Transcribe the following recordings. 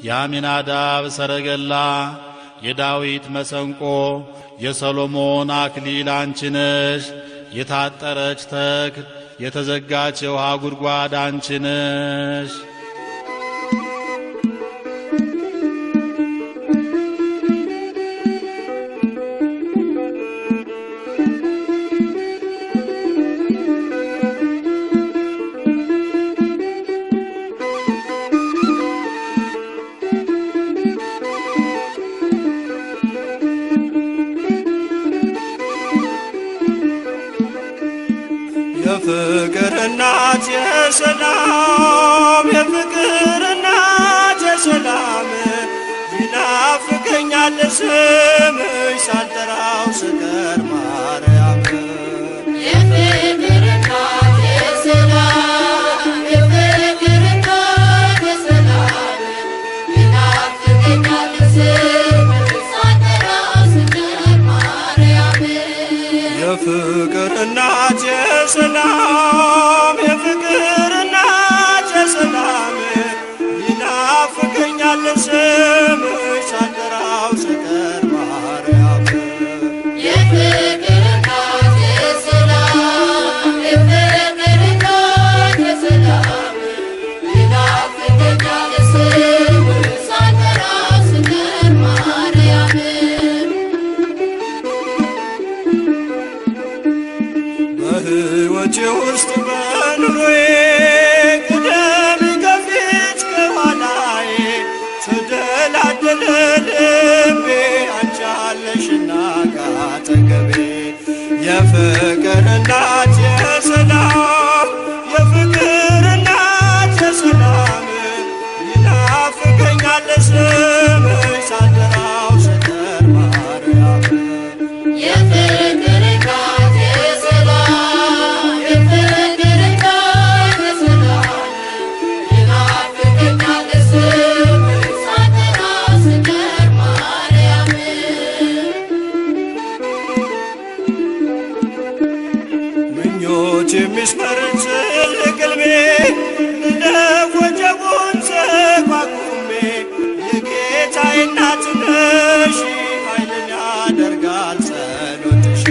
የአሚናዳብ ሰረገላ የዳዊት መሰንቆ የሰሎሞን አክሊል አንቺ ነሽ። የታጠረች ተክል የተዘጋች የውሃ ጉድጓድ አንቺ ነሽ። የፍቅር እናት የሰላም የፍቅር እናት የሰላም ይናፍቀኛል ስምሽ ሳልጠራው ስቀር ማርያም። የፍቅር እናት የሰላም የፍቅር እናት የሰላም ይናፍቀኛል ስምሽ ሳልጠራው ስቀር ማርያም። የፍቅር እናት የሰላም የፍቅር እናት የሰላም ይናፍቀኛል ስምሽ ሳልጠራው ስቀር ማርያም። የፍቅር እናት የሰላም የፍቅር እናት የሰላም ይናፍቀኛል ስምሽ ሳልጠራው ስቀር ማርያም። በሕይወቴ ውስጥ በኑሮዬ ቅደሚ ከፊት ከኋላዬ ተደላደለ ልቤ አንቺ አለሽና ካጠገቤ። የፍቅር እናት የሰላም የፍቅር እናት የሰላም ይናፍቀኛል ስምሽ ሳልጠራው ስቀር ማርያም። የፍቅር እናት የሰላም የፍቅር እናት የሰላም ይናፍቀኛል ስምሽ ሳልጠራው ስቀር ማርያም። ምኞት የሚስመርት ልቅልቤ ልለፍ ወጀቡን ተቋቁሜ የጌታዬ እናት ነሽ ኃይልን ያደርጋል ጸሎትሽ።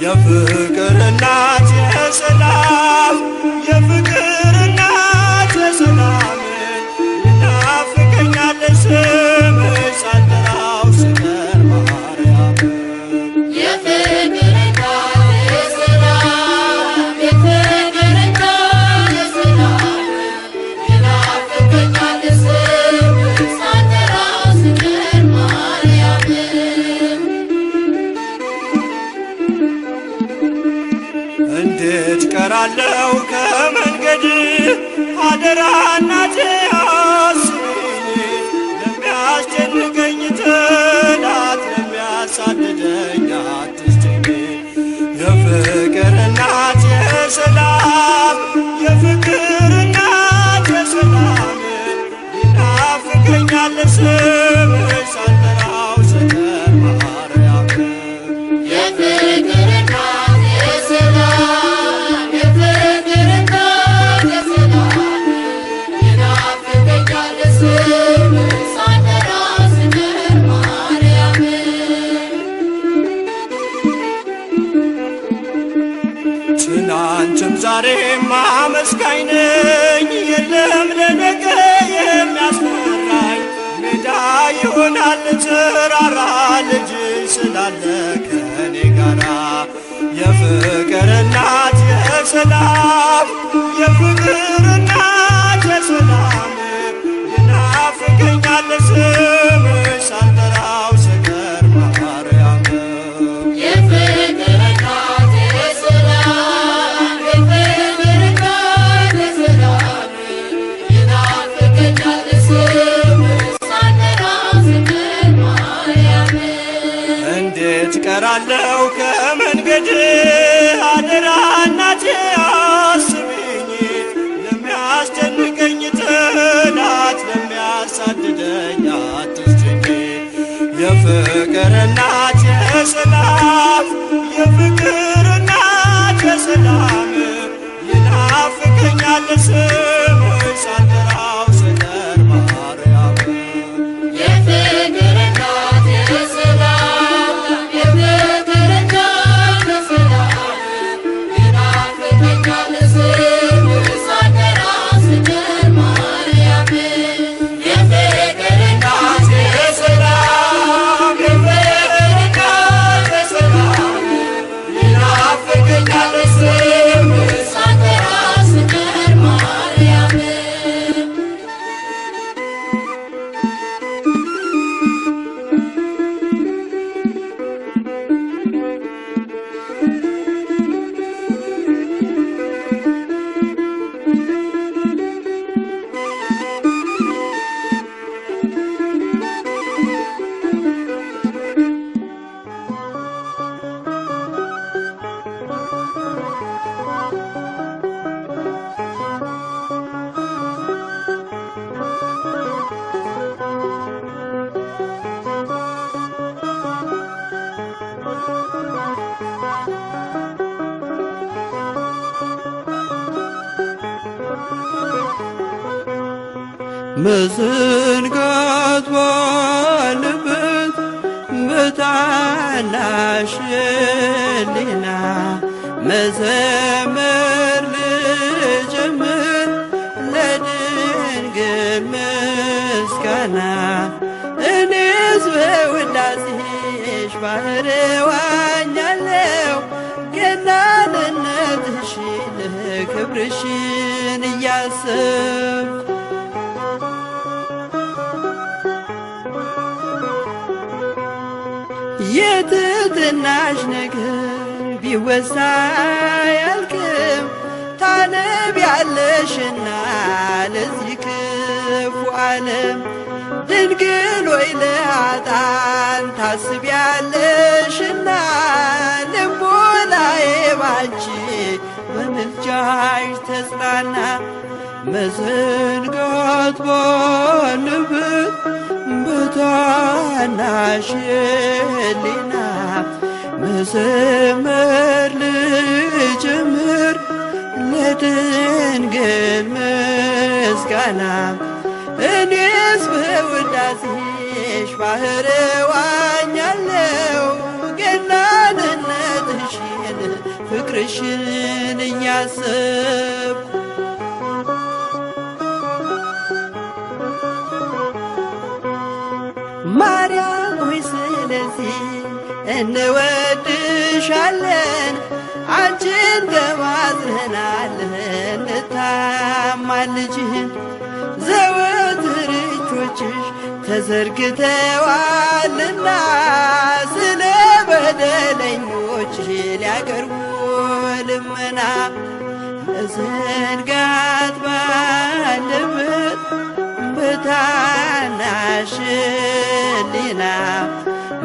የፍቅር እናት የሰላም የፍቅር እናት የሰላም ይናፍቀኛል ስምሽ ሳልጠራው ስቀር ማርያም። የፍቅር እናት የሰላም የፍቅር እናት የሰላም ይናፍቀኛል ስምሽ ሳልጠራው ስቀር ማርያም። እንዴት ቀራለው ከመንገድ አደራ እናቴ አስቢኝ። ለሚያስጨንቀኝ ጠላት ለሚያሳድደኝ አትስጭኝ። የፍቅር እናት የሰላም የፍቅር እናት የሰላም ይናፍቀኛል ስምሽ ሳልጠራው ስቀር ማርያም። የፍቅር እናት የሰላም የፍቅር እናት የሰላም ይናፍቀኛል ስምሽ ሳልጠራው ስቀር ማርያም። ትናንትም ዛሬም አመስጋኝ ነኝ። የለም ለነገ የሚያስፈራኝ ሜዳ ይሆናል ተራራ ልጅሽ ስላለ ከኔ ጋራ። የፍቅር እናት የሰላም የፍቅር እናት የሰላም ይናፍቀኛል ስምሽ ሳልጠራው ስቀር ማርያም። የፍቅር እናት የሰላም የፍቅር እናት የሰላም ይናፍቀኛል ስምሽ ሳልጠራው ስቀር ማርያም። እንዴት ቀራለው ከመንገድ አደራ እናቴ አስቢኝ። ለሚያስጨንቀኝ ጠላት ለሚያሳድደኝ አትስጭኝ። የፍቅር እናት የሰላም የፍቅር እናት የሰላም ይናፍቀኛል ስምሽ ሳልጠራው ስቀር ማርያም። መዘንጋት ባለበት በታናሽ ሕሊና መዘመር ልጀምር ለድንግል ምስጋና። እኔስ በውዳሴሽ ባህር ዋኛለሁ ገናንነትሽን ክብርሽን እያሰብኩ የትትናሽ ነገር ቢወሳ አያልቅም ታነቢያለሽና ለዚህ ክፉ ዓለም ድንግል ሆይ ለኃጥአን ታስቢያለሽና ልቦናዬ ባንቺ በምልጃሽ ተጽናና። መዘንጋት ባለበት በታናሽ ሕሊና መዘመር ልጀምር ለድንግል ምስጋና። እኔስ በውዳሴሽ ባህር ዋኛለሁ ገናንነትሽን ፍቅርሽን እያሰብኩ ማርያም ሆይ ስለዚህ እንወድሻለን አንቺን ተማጽነናለን እንታማልጅን ዘወትር እጆችሽ ተዘርግተዋልና ስለ በደለኞች ሊያቀርቡ ልመና። መዘንጋት ባለበት በታናሽ ሕሊና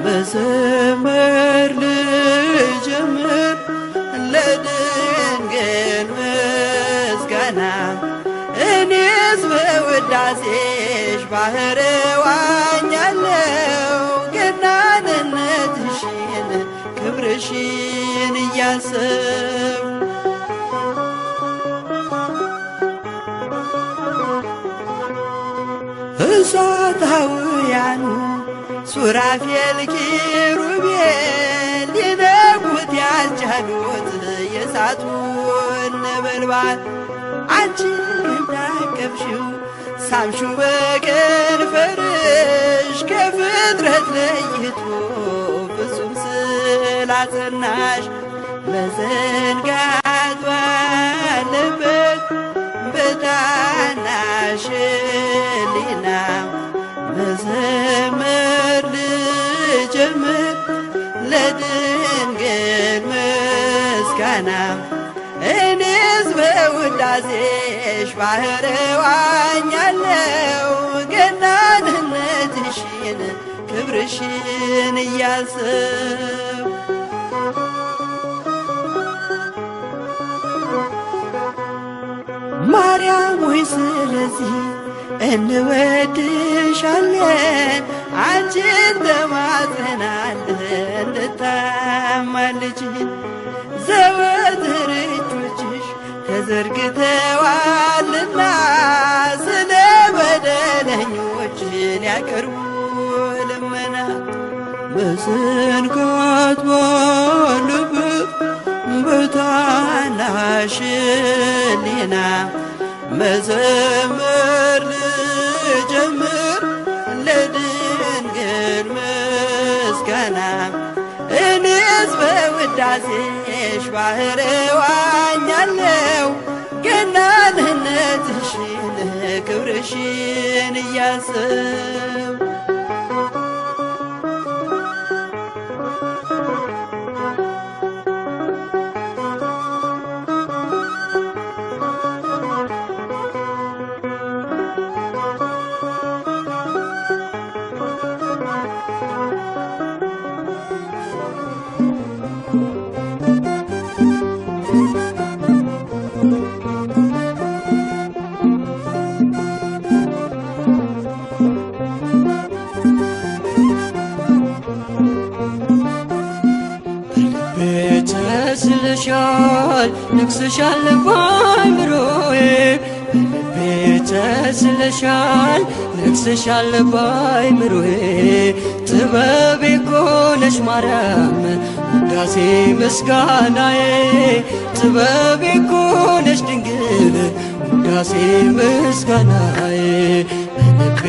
መዘመር ልጀምር ለድንግል ምስጋና። እኔስ በውዳሴሽ ባህር ዋኛለሁ ገናንነትሽን ክብርሽን እያሰብኩ እሳታውያኑ ሱራፌል ኪሩቤል ሊነኩት ያልቻሉት የእሳቱን ነበልባል አንቺ እንዳቀፍሽው ሳምሽው በከንፈርሽ ከፍጥረት ለይቶ ፍጹም ስላጸናሽ። መዘንጋት ባለበት በታናሽ ሕሊና መዘመር ልጀምር ለድንግል ምስጋና። እኔስ በውዳሴሽ ባህር ዋኛለሁ ገናንነትሽን ክብርሽን እያሰብኩ ማርያም ሆይ ስለዚህ እንወድሻለን አንቺን ተማጽነናለን እንታማልጅን ዘወትር እጆችሽ ተዘርግተዋልና ስለ በደለኞች ሊያቀርቡ ልመና። መዘንጋት ባለበት በታናሽ ሕሊና መዘመር ልጀምር ለድንግል ምስጋና። እኔስ በውዳሴሽ ባህር ዋኛለሁ ገናንነትሽን ክብርሽን እያሰብኩ ተስለሻል ነግሰሻል በአእምሮዬ በልቤ ተስለሻል ነግሰሻል በአእምሮዬ ጥበቤ እኮ ነሽ ማርያም ውዳሴ ምስጋናዬ ጥበቤ እኮ ነሽ ድንግል ውዳሴ ምስጋናዬ በልቤ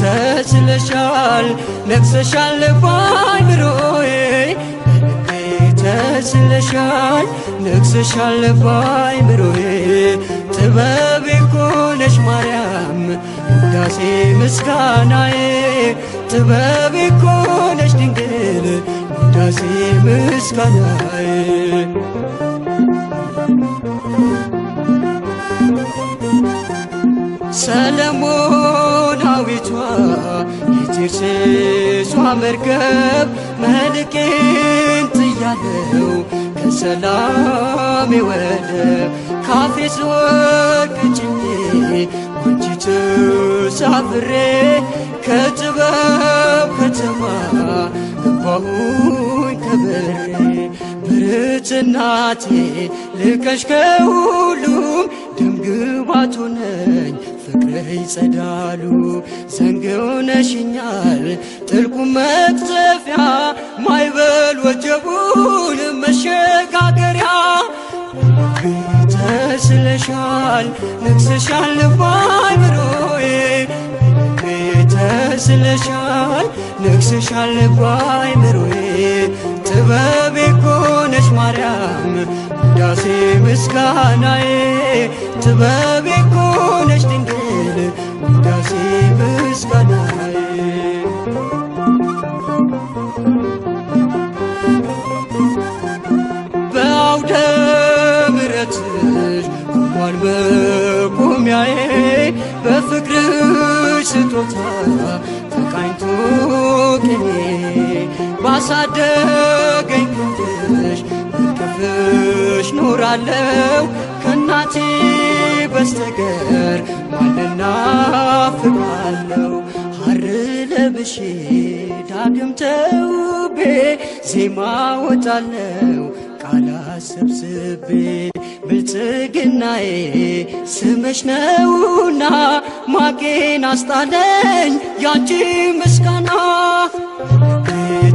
ተስለሻል ነግሰሻል በአእምሮዬ በልቤ ተስለሻል ነግሰሻል በአእምሮዬ ጥበቤ እኮ ነሽ ማርያም ውዳሴ ምስጋናዬ ጥበቤ እኮ ነሽ ድንግል ውዳሴ ምስጋናዬ ሰለሞናዊቷ የቴርሴሷ መርከብ መልቄን ጥያለው ከሰላሜ ወደብ ካፌስ ወርቅ ጭኜ ባንቺ ተሳፍሬ ከጥበብ ከተማ ገባሁኝ ከበሬ ብርት እናቴ ልቀሽ ከሁሉም ደምግባቱ ነኝ ፍቅርህ ይጸዳሉ ዘንግ ሆነሽኛል ጥልቁ መቅዘፊያ ማይበል ወጀቡን መሸጋገሪያ ተስለሻል ነግሰሻል በአእምሮዬ ተስለሻል ነግሰሻል በአእምሮዬ ጥበቤ እኮ ነሽ ማርያም ውዳሴ ምስጋናዬ ጥበቤ እኮ ነሽ ድንግል ውዳሴ ምስጋናዬ በአውደ ምሕረትሽ ቆሟል መቆሚያዬ በፍቅርሽ ስጦታ ተቃኝቶ ቅኔ ባሳደገኝ ክንድሽ በቅፍሽ ኖራለው ከእናቴ በስተቀር ማንና ፍቃለው ሐር ለብሼ ዳግም ተውቤ ዜማ ወጣለው ቃላት ሰብስቤ ብልጽግናዬ ስምሽ ነውና ማቄን አስጣለኝ ያንቺ ምስጋና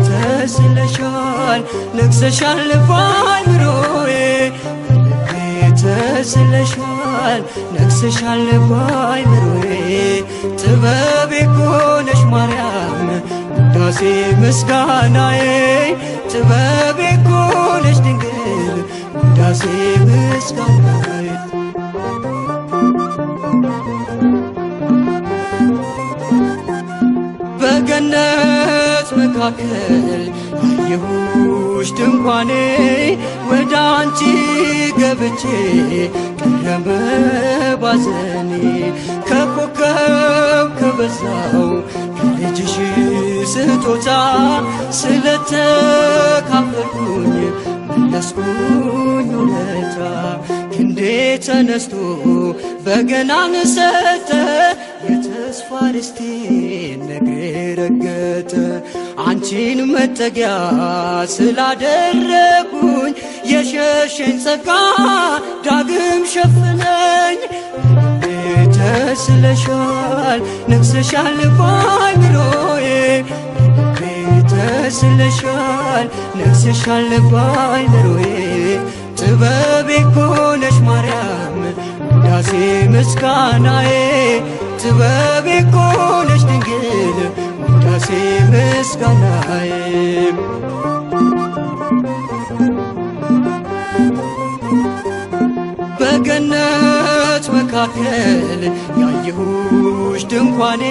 ተስለሻል ነግሰሻል በአእምሮዬ ተስለሻል ነግሰሻል በአእምሮዬ ጥበቤ እኮ ነሽ ማርያም ውዳሴ ምስጋናዬ ጥበቤ እኮ ነሽ ድንግል ውዳሴ ምስጋናዬ በገነት መካከል አየሁሽ ድንኳኔ ወደ አንቺ ገብቼ ቀረበ ባዘኔ ከኮከብ ከበዛው ከልጅሽ ስጦታ ስለተካፈልኩኝ መለስኩኝ ውለታ ክንዴ ተነስቶ በገናን ሰጠ የተስፋ ርስቴን ነግሬ ረገጠ አንቺን መጠጊያ ስላደረጉኝ የሸሸኝ ጸጋ ዳግም ሸፍነኝ ተስለሻል ነግሰሻል በአእምሮዬ ተስለሻል ነግሰሻል በአእምሮዬ ጥበቤ እኮ ነሽ ማርያም ውዳሴ ምስጋናዬ ጥበቤ እኮ ነሽ ድንግል ውዳሴ ምስጋናዬ በገነት መካከል ያየሁሽ ድንኳኔ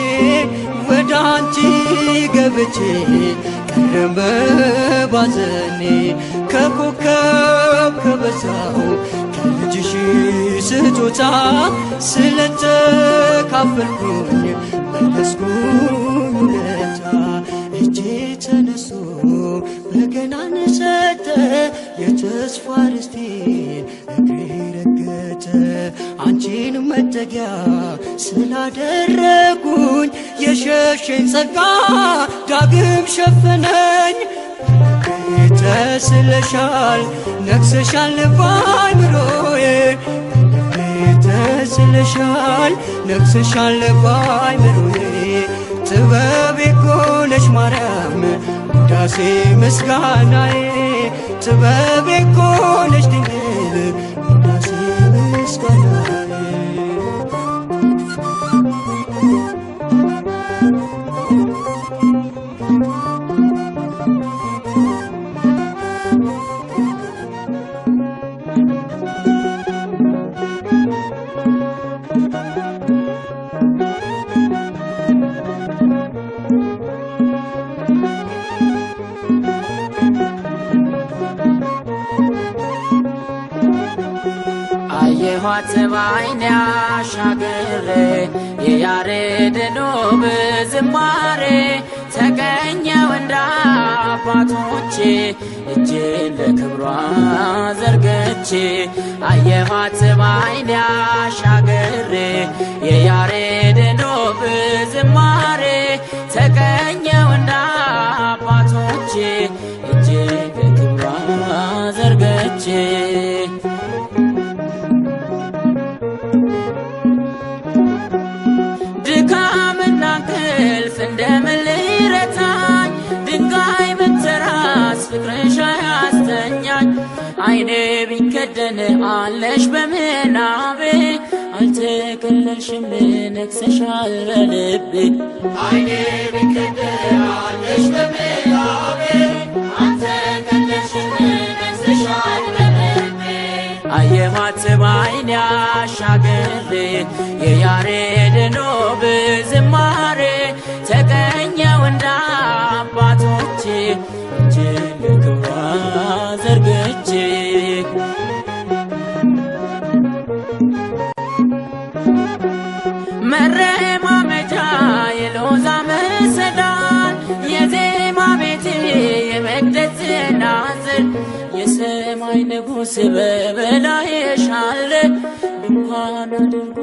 ወደ አንቺ ገብቼ ቀረበ ባዘኔ ከኮከብ ከበዛው ከልጅሽ ስጦታ ስለተካፈልኩኝ መለስኩኝ ውለታ እጄ ተነስቶ በገናን ሰጠ የተስፋ ርስቴን እግሬ ረገጠ አንቺን መጠጊያ ስላደረጉኝ የሸሸኝ ጸጋ ዳግም ሸፈነኝ ተስለሻል ነግሰሻል በአእምሮዬ ይመስልሻል? ነግሰሻል በአእምሮዬ ጥበቤ እኮ ነሽ ማርያም ውዳሴ ምስጋናዬ ጥበቤ እኮ ነሽ ድንግል ውዳሴ ምስጋናዬ አየኋት በዓይኔ አሻግሬ የያሬድን ውብ ዝማሬ ተቀኘው እንደ አባቶቼ እጄን ለክብሯ ዘርግቼ አየኋት በዓይኔ አሻግሬ የያሬድን ውብ ዝማሬ ተቀኘው እንደ አባቶቼ እጄን ለክብሯ ዘርግቼ ድካምና እንቅልፍ እንደምን ሊረታኝ ድንጋይ ብትራስ ፍቅርሽ አያስተኛኝ አይኔ ቢከደን አለሽ በምናቤ አልተከለልሽም ነግሰሻል በልቤ አይኔ ቢከደን አለሽ በምናቤ አልተከለልሽም ነግሰሻል በልቤ አየኋት በዓይኔ አሻግሬ የያሬድን ውብ ዝማሬ ተቀኘው እንደ አባቶቼ እጄን ለክብሯ ዘርግቼ መረማመጃ የሎዛ መሰላል የዜማ ቤቴ የመቅደስ ናዝር የሰማይ ንጉሥ በበላይሽ አለ ድንኳን አድርጎ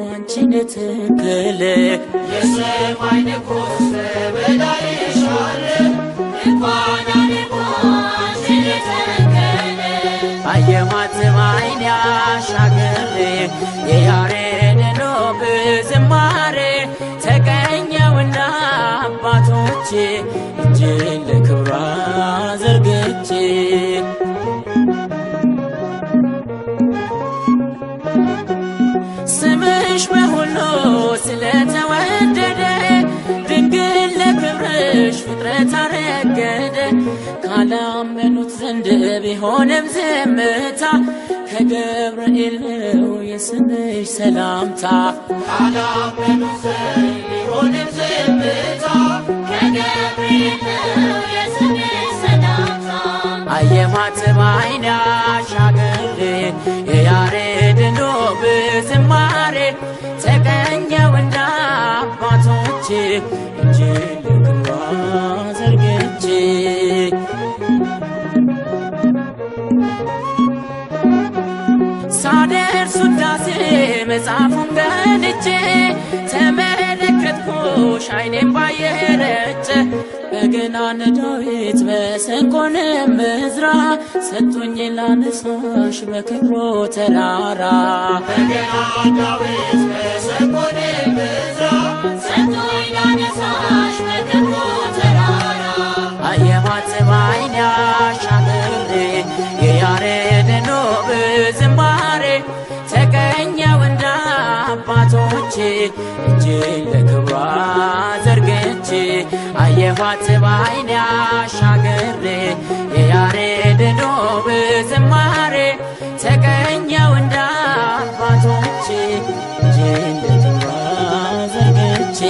አንቺን ተከለ የሰማይ ንጉሥ በበላይሽ አለ ድንኳን አድርጎ አንቺን ተከለ አየኋት በዓይኔ አሻግሬ የያሬድን ውብ ዝማሬ ተቀኘው እንደ አባቶቼ እጄን ለክብሯ ዘርግቼ ስምሽ በሁሉ ስለተወደደ ድንግል ለክብርሽ ፍጥረት አረገደ ካላመኑት ዘንድ ቢሆንም ዝምታ ከገብርኤል ነው የስምሽ ሰላምታ ካላመኑት ዘንድ ቢሆንም ዝምታ ከገብርኤል ነው የስምሽ ሰላምታ አየኋት በዓይኔ አሻግሬ የያሬድን ውብ ዝማሬ ተቀኘው እንደ አባቶቼ እጄን ለክብሯ ዘርግቼ ሳደርስ ውዳሴ መጽሐፉን ገልጬ ተመለከትኩሽ አይኔም ባየረጨ በገናን ዳዊት መሰንቆንም ዕዝራ ሰጥቶኝ ላነሳሽ በክብሩ ተራራ በገናን ዳዊት መሰንቆንም ዕዝራ ሰጥቶኝ ላነሳሽ በክብሩ ተራራ አየኋት በዓይኔ አሻግሬ የያሬድን ውብ ዝማሬ ተቀኘው እንደ አባቶቼ እጄን ለክብሯ ዘርግቼ አየኋት በዓይኔ አሻግሬ የያሬድን ውብ ዝማሬ ተቀኘው እንደ አባቶቼ እጄን ለክብሯ ዘርግቼ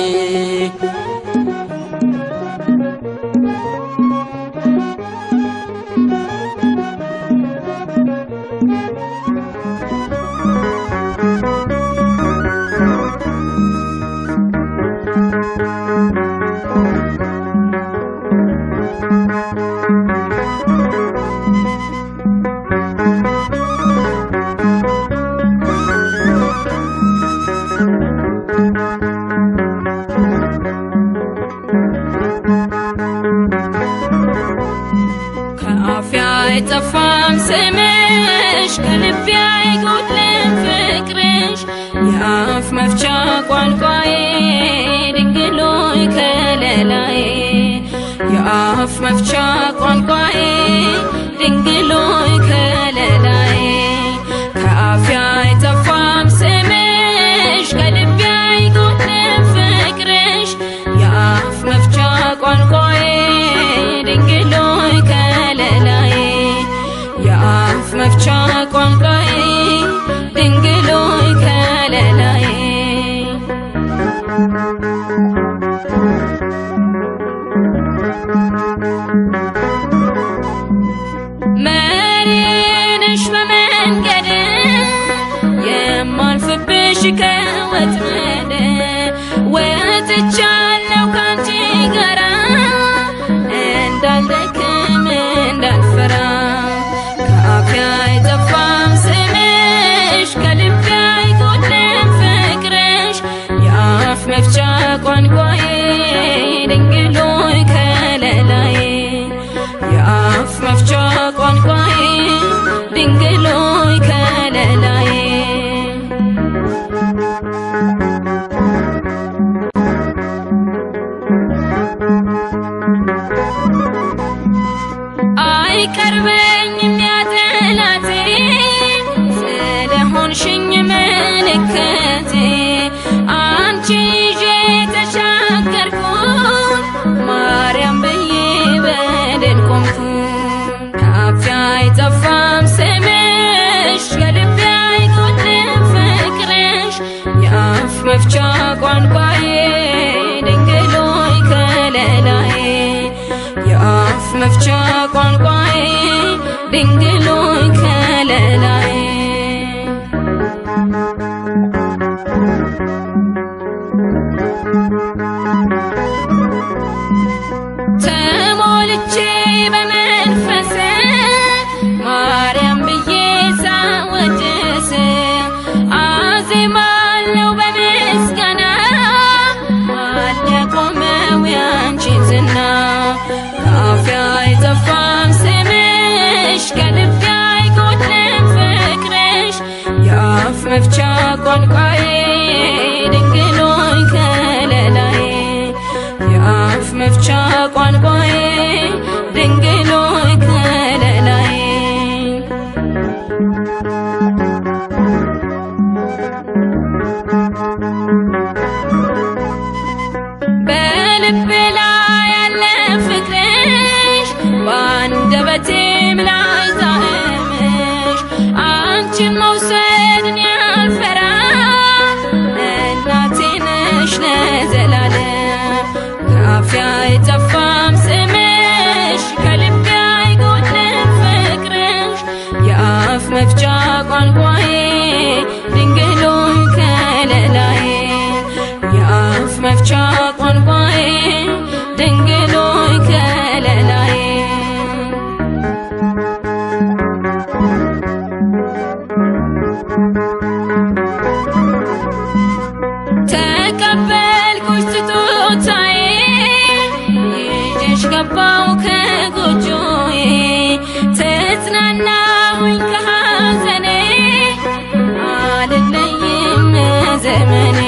አይጠፋም ስምሽ ከልቤ አይጎድልም ፍቅርሽ የአፍ መፍቻ ቋንቋዬ ድንግል ሆይ ከለላዬ የአፍ መፍቻ ቋንቋዬ ድንግል ሆይ ከለላዬ ከአፌ አይጠፋም ስምሽ ከልቤ አይጎድልም ፍቅርሽ የአፍ መፍቻ ቋንቋዬ ድንግል ሆይ ከለላዬ የአፍ መፍቻ ቋንቋዬ ድንግል ሆይ ከለላዬ መሪ ነሽ በመንገድ የማልፍብሽ ከወጥመድ ወጥቻለሁ ካንቺ ጋራ እንዳልደክም እንዳልፈራ ከአፌ አይጠፋም ስምሽ ከልቤ አይጎድልም ፍቅርሽ የአፍ መፍቻ ቋንቋዬ ድንግል ሆይ ከለላዬ የአፍ መፍቻ ቋንቋዬ ድንግል ሆይ ከለላዬ አይቀርበኝም ያ ጠላቴ ስለሆንሽኝ ምልክቴ አንቺን ይዤ ተሻገርኩኝ ማርያም ብዬ በድል ቆምኩኝ ከአፌ አይጠፋም ስምሽ ከልቤ አይጎድልም ፍቅርሽ የአፍ መፍቻ ቋንቋዬ ድንግል ሆይ ከለላዬ የአፍ መፍቻ ቋንቋዬ ድንግል ሆይ ከለላዬ ተሞልቼ በመንፈስ ማርያም ብዬ ሳወድስ አዜማለሁ በምስጋና ማን ያቆመው ያንቺን ዝና ከአፌ አይጠፋም ስምሽ ከልቤ አይጎድልም ፍቅርሽ የአፍ መፍቻ ቋንቋዬ ድንግል ሆይ ከለላዬ የአፍ መፍቻ ቋንቋዬ ድንግል ሆይ ከለላዬ በልቤ ላይ ያለ ፍቅርሽ በአንደበቴም ላይ ጣዕምሽ አንቺን መውሰድን ያልፈራ እናቴ ነሽ ለዘላለም ከአፌ አይጠፋም ስምሽ ከልቤ አይጎድልም ፍቅርሽ የአፍ መፍቻ ቋንቋዬ ድንግል ሆይ ከለላዬ የአፍ መፍቻ ቋንቋዬ ድንግል ሆይ ከለላዬ ተቀበልኩሽ ስጦታዬ ይዤሽ ገባሁ ከጎጆዬ ተጽናናሁኝ ከሐዘኔ አልለይም ዘመኔ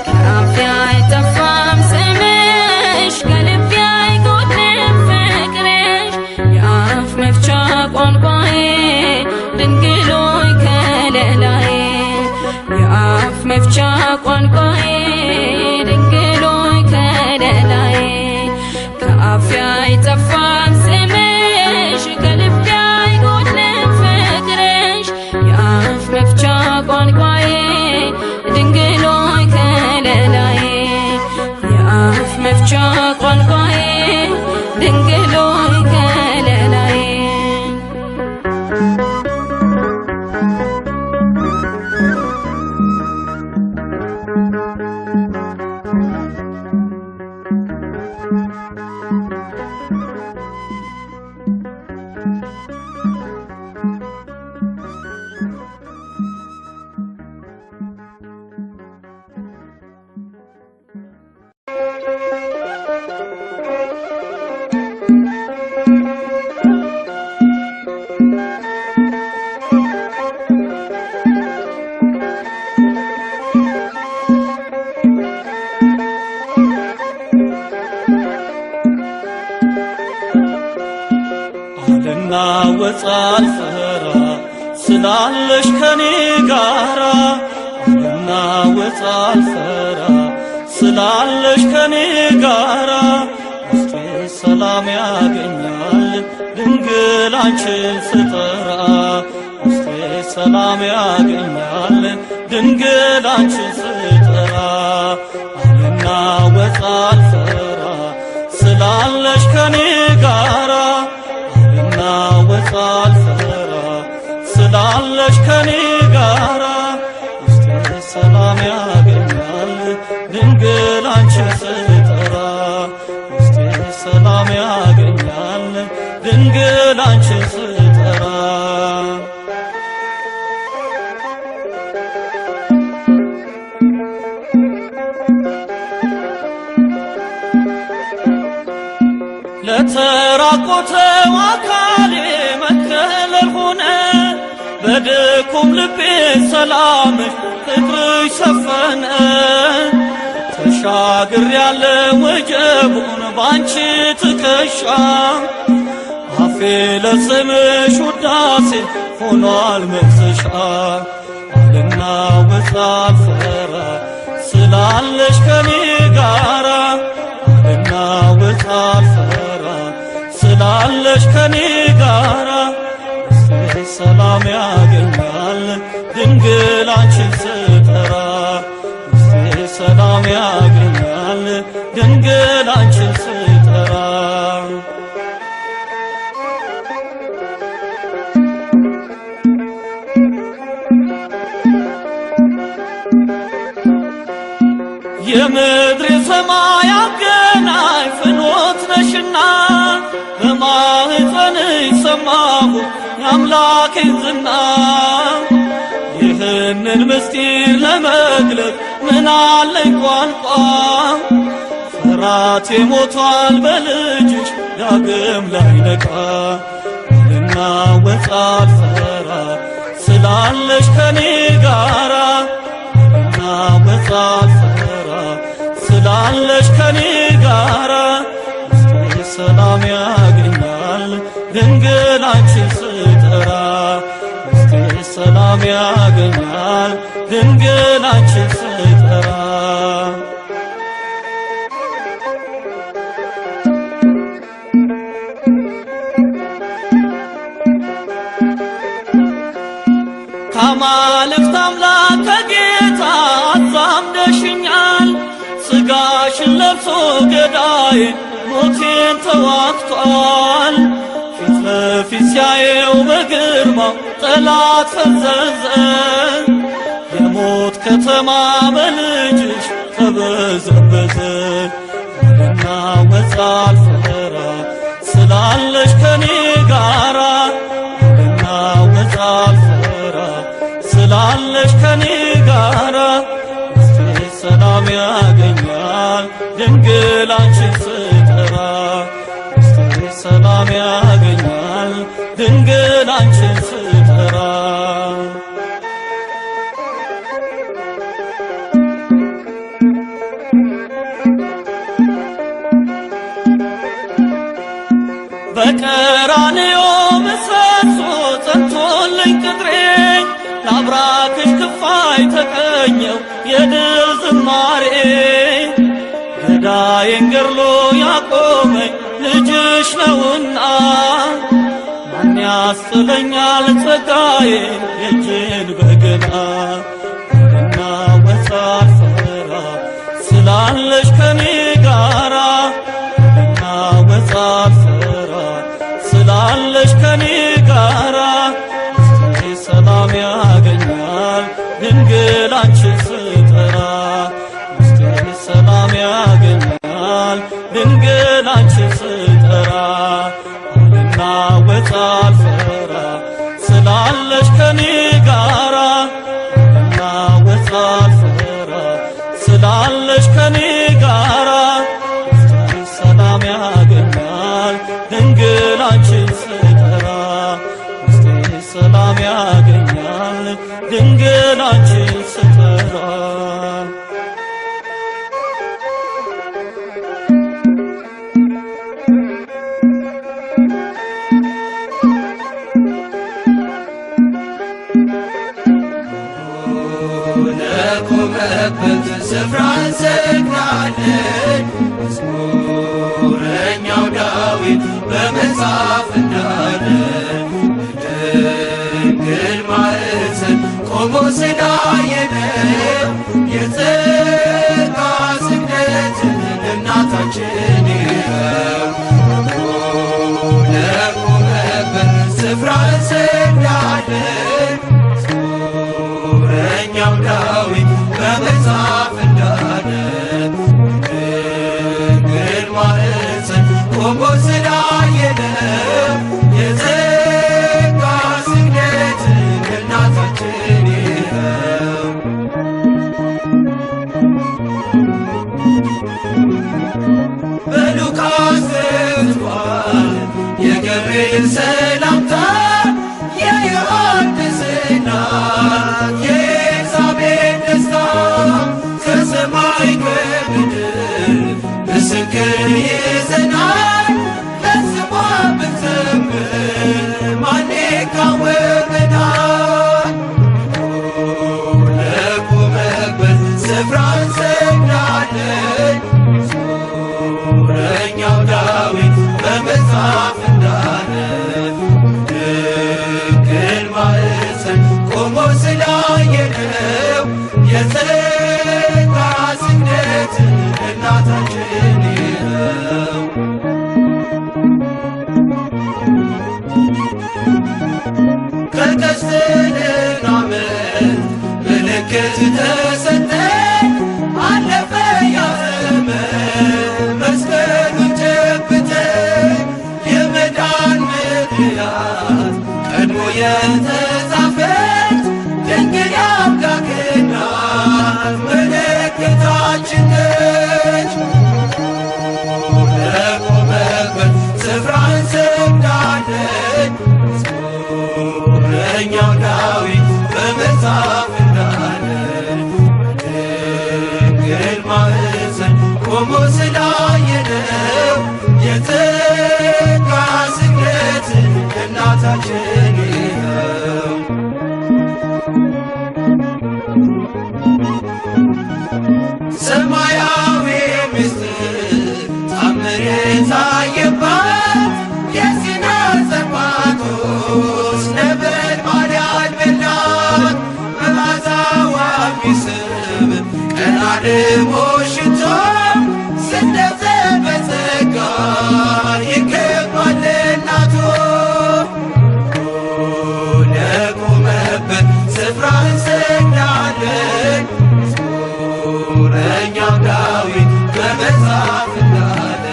ከአፌ አይጠፋም ስምሽ ከልቤ አይጎድልም ፍቅርሽ የአፍ መፍቻ ቋንቋዬ ድንግል ሆይ ከለላዬ የአፍ መፍቻ ቋንቋዬ ድንግል ሆይ ከለላዬ ከአፌ አይጠፋም ስምሽ ከልቤ አይጎድልም ፍቅርሽ የአፍ መፍቻ ቋንቋዬ ድንግል ሆይ ከለላዬ የአፍ መፍቻ ቋንቋዬ ድንግል ሆይ ከለላዬ አልናወጥ አልፈራ ስላለሽ ከኔ ጋራ አልናወጥ አልፈራ ስላለሽ ከኔ ጋራ ውስጤ ሰላም ያገኛል ድንግል አንቺን ስጠራ ውስጤ ሰላም ያገኛል ድንግል አንቺን ስጠራ አልናወጥ አልፈራ ስላለሽ ከኔ ጋራ አልናወጥ አልፈራ ስላለሽ ከኔ ጋራ ውስጤ ሰላም ያገኛል ድንግል አንቺን ስጠራ ውስጤ ሰላም ያገኛል ድንግል አንቺን ስጠራ ለተራቆተው አካሌ መከለል ሆነ በድኩም ልቤ ሰላምሽ ፍቅርሽ ሰፈነ ተሻግሬያለሁ ወጀቡን ባንቺ ትከሻ አፌ ለስምሽ ውዳሴ ሆኗል መፍሰሻ አልናወጥ አልፈራ ስላለሽ ከኔ ጋራ አልናወጥ አልፈራ ስላለሽ ከኔ ጋራ ውስጤ ሰላም ያገኛል ድንግል አንቺን ስጠራ ውስጤ ሰላም ያገኛል ድንግል አንቺን ስጠራ የምድር ሰማይ አገናኝ ፍኖት ነሽና በማኅፀንሽ ሰማሁ የአምላኬን ዝና ይህንን ምስጢር ለመግለጽ ምን አለኝ ቋንቋ ፍራቴ ሞቷል በልጅሽ ዳግም ላይነቃ አልናወጥ አልፈራ ስላለሽ ከኔ ጋራ አልናወጥ አልፈራ ስላለሽ ከኔ ጋራ ውስጤ ሰላም ያገኛል ድንግል አንቺን ስጠራ ውስጤ ሰላም ያገኛል ድንግል አንቺን ስጠራ ከአማልክት አምላክ ከጌታ አዛምደሽኛል ሥጋሽን ለብሶ ገዳዬ ሞቴን ተዋግቷል ፊት ለፊት ሲያየው በግርማው ጠላት ፈዘዘ የሞት ከተማ በልጅሽ ተበዘበዘ አልናወጥ አልፈራ ስላለሽ ከኔ ጋራ አልናወጥ አልፈራ ስላለሽ ከኔ ጋራ ውስጤ ሰላም ያገኛል ድንግል አንቺን ስጠራ ውስጤ ሰላም ያገኛል ድንግል አንቺን ስጠራ በቀራንዮ ምሰሶ ጸንቶልኝ ቅጥሬ ለአብራክሽ ክፋይ ተቀኘው የድል ዝማሬ ገዳዬን ገድሎ ያቆመኝ ልጅሽ ነውና ማን ያስጥለኛል ጸጋዬን የእጅን በገና አልናወጥ አልፈራ ስላለሽ ከኔ ጋራ አልናወጥ አልፈራ ስላለሽ ከኔ ጋራ ውስጤ ሰላም ያገኛል ድንግል አንቺን ስጠራ ውስጤ ሰላም ያገኛል ድንግል አንቺን ስጠራ አልናወጥ አልፈራ ስላለሽ ከኔ ጋራ አልናወጥ አልፈራ ስላለሽ ከኔ ጋራ ውስጤ ሰላም ያገኛል ድንግል አንቺን ስጠራ ውስጤ ሰላም ያገኛል ድንግል አንቺን ስጠራ ነው የጸጋ ስግደት እናታችን ለቆመበት ስፍራ እንሰግዳለን። መዝሙረኛው ዳዊት በመጽሐፍ እንዳለ ድንግል ማኅፀን ቆሞ ስላየነው የጸጋ ስግደት እናታችን ነው። በሉቃስ ተጽፏል የገብርኤል ሰላምታ የዮሐንስ እናት የኤልሳቤጥ ደስታ ከሰማይ ከምድር ምስክር ይዘናል። ለስሟ ብንዘምር ማን ይቃወመናል? ለቆመበት ስፍራ እንሰግዳለን። መዝሙረኛው ዳዊት በመጽሐፍ እንዳለ ድንግል ማኅፀን ቆሞ ስላየነው የጸጋ ስግደት እናታችን ነው። ከቀስተ ደመና ምልክት ተሰጠን አለፈ ያ ዘመን መስቀሉን ጨብጠን የመዳን ምክንያት ቀድሞ የተጻፈች ድንግል የአምላክ እናት ምልክታችን ነች። ለቆመበት ስፍራ እንሰግዳለን። መዝሙረኛው ዳዊት በመጽሐፍ እንዳለ ድንግል ማኅፀን ቆሞ ስላየነው የጸጋ ስግደት እናታችን ነው። ሰማያዊ ምስጢር ታምር የታየባት የሲና ጸባቶስ ነበልባል ያልበላት መዓዛዋ የሚስብ ቀና ደሞ ሽቶ ስደተ በጸጋ ይገባል እናቱ ለቆመበት ስፍራ እንሰግዳለን። መዝሙረኛው ዳዊት በመጽሐፍ እንዳለ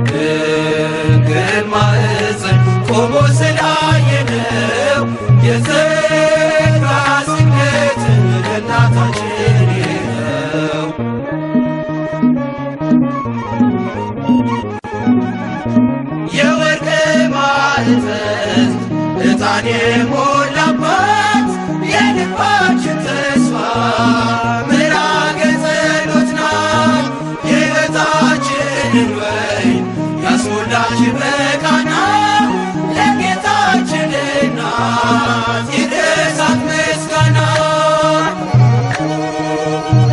ድንግል ማኅፀን ቆሞ ስላየነው የጸጋ ስግደት እናታችን ነው። የወርቅ ማዕጠንት ዕጣን የሞላባት የልባችን ተስፋ ምዕራገ ጸሎት ናት። የሕይወታችንን ወይን ያስሞላች በቃና ለጌታችን እናት ይድረሳት ምስጋና።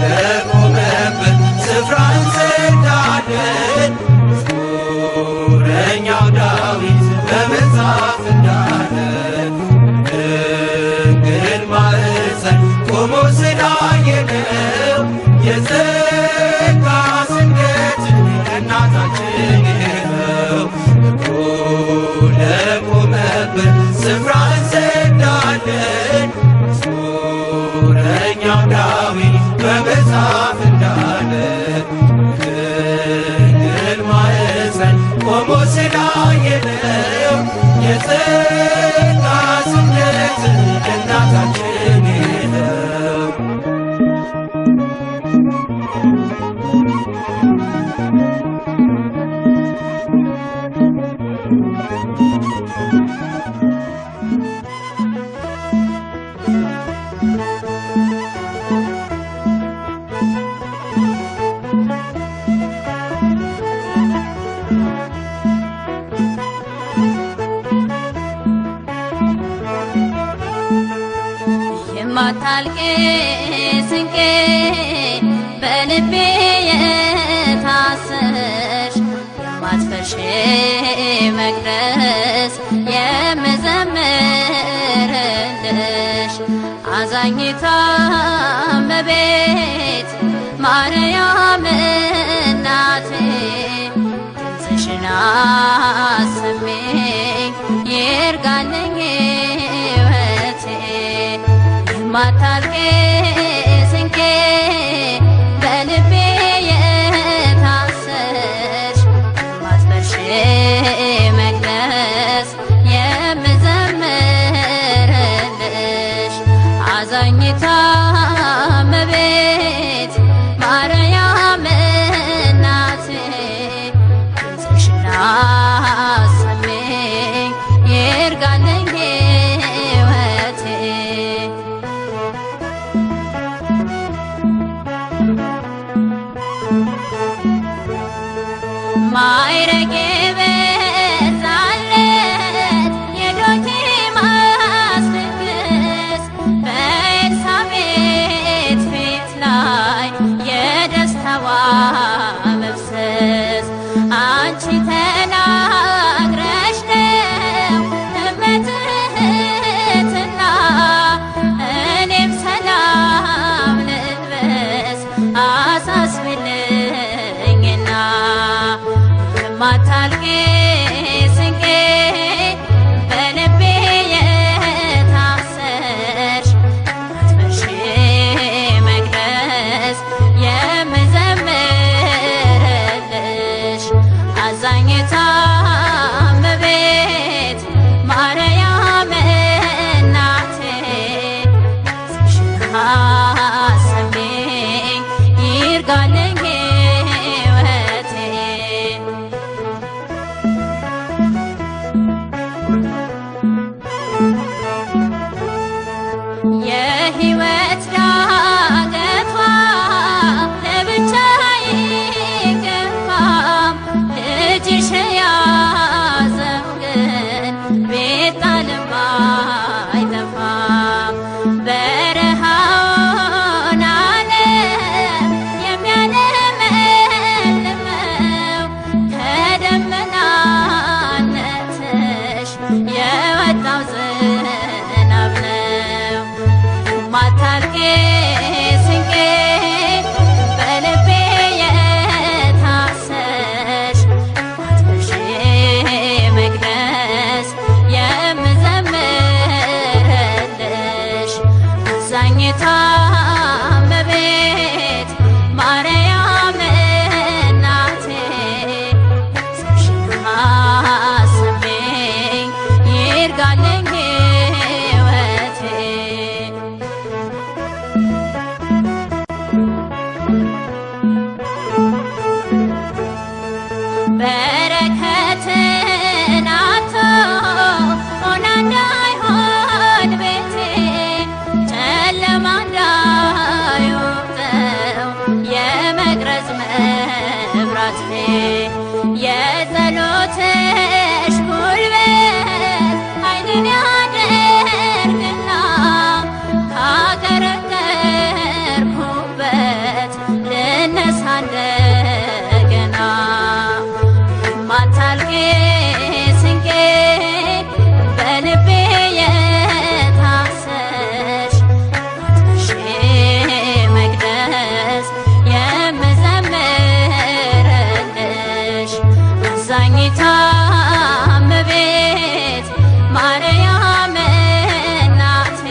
ለቆመበት ስፍራ እንሰግዳለን። መዝሙረኛው ዳዊት በመጽሐፍ እንዳለ ድንግል ማኅፀን ቆሞ ስላየነው የጸጋ ስግደት እናታችን ነው። ለቆመበት ስፍራ እንሰግዳለን። መዝሙረኛው ዳዊት በመጽሐፍ እንዳለ ድንግል ማኅፀን ቆሞ ስላየነው የጸጋ ስግደት እናታችን ነው። የማታልቅ ስንቄ በልቤ የታሰርሽ የማትፈርሽ መቅደስ የምዘምርልሽ አዛኝታ እመቤት ማርያም እናቴ ድምፅሽን አሰሚኝ ይርጋልኝ ሕይወቴ የማታልቂ ስንቄ በልቤ የታሰርሽ የማትፈርሺ መቅደስ የምዘምርልሽ አዛኝታ እመቤት ማርያም እናቴ ድምፅሽን አሰሚኝ ይርጋልኝ ሕይወቴ ማዕረጌ በዛለት የዶኪማስ ድግስ በኤልሳቤጥ ፊት ላይ የደስታዋ መፍሰስ አንቺ ተናግረሽ ነው እመትህትና እኔም ሰላም ልልበስ አሳስብልኝና የማታልቂ ስንቄ በልቤ የታሰርሽ የማትፈርሺ መቅደስ የምዘምርልሽ አዛኝታ እመቤት ማርያም እናቴ ድምፅሽን አሰሚኝ ይርጋልኝ ሕይወቴ የሕይወት ዳገቷ ለብቻዬ አይገፋም ልጅሽ የያዘው ግን ቢጣልም አይጠፋም በረሃውን ዓለም የሚያለመልመው ከደመናነትሽ የወጣው ዝናብ ነው የማታልቂ ስንቄ በልቤ የታሰርሽ የማትፈርሺ መቅደስ የምዘምርልሽ አዛኝታ እመቤት ማርያም እናቴ ድምፅሽን አሰሚኝ ይርጋልኝ ሕይወቴ በረከትን አጥቶ ሆና እንዳይሆን ቤቴ ጨለማ እንዳይወቅጠው የመቅረዝ መብራቴ የጸሎትሽ ጉልበት ኃይልን ያደርግና ካቀረቀርኩበት ልነሳ እንደገና የማታልቂ ስንቄ በልቤ የታሰርሽ የማትፈርሺ መቅደስ የምዘምርልሽ አዛኝታ እመቤት ማርያም እናቴ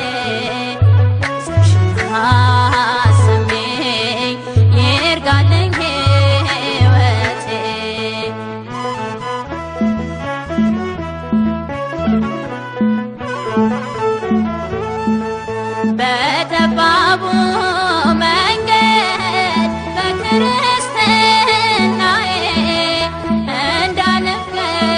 ድምፅሽን አሰሚኝ ይርጋልኝ ሕይወቴ በጠባቡ መንገድ በክርስትናዬ እንዳልፍገር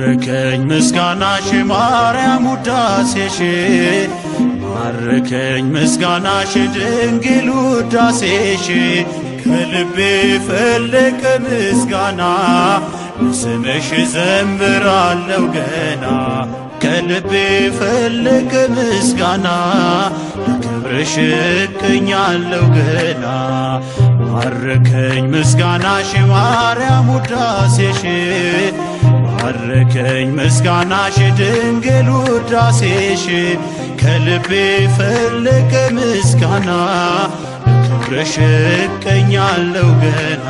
ማረከኝ ምስጋናሽ ማርያም ውዳሴሽ ማረከኝ ምስጋናሽ ድንግል ውዳሴሽ ከልቤ ፈለቀ ምስጋና ስምሽ ዘምራለሁ ገና ከልቤ ፈለቀ ምስጋና ለክብርሽ እቀኛለሁ ገና ማረከኝ ምስጋናሽ ማርያም ውዳሴሽ ማረከኝ ምስጋናሽ ድንግል ውዳሴሽ ከልቤ ፈለቀ ምስጋና ለክብርሽ እቀኛለሁ ገና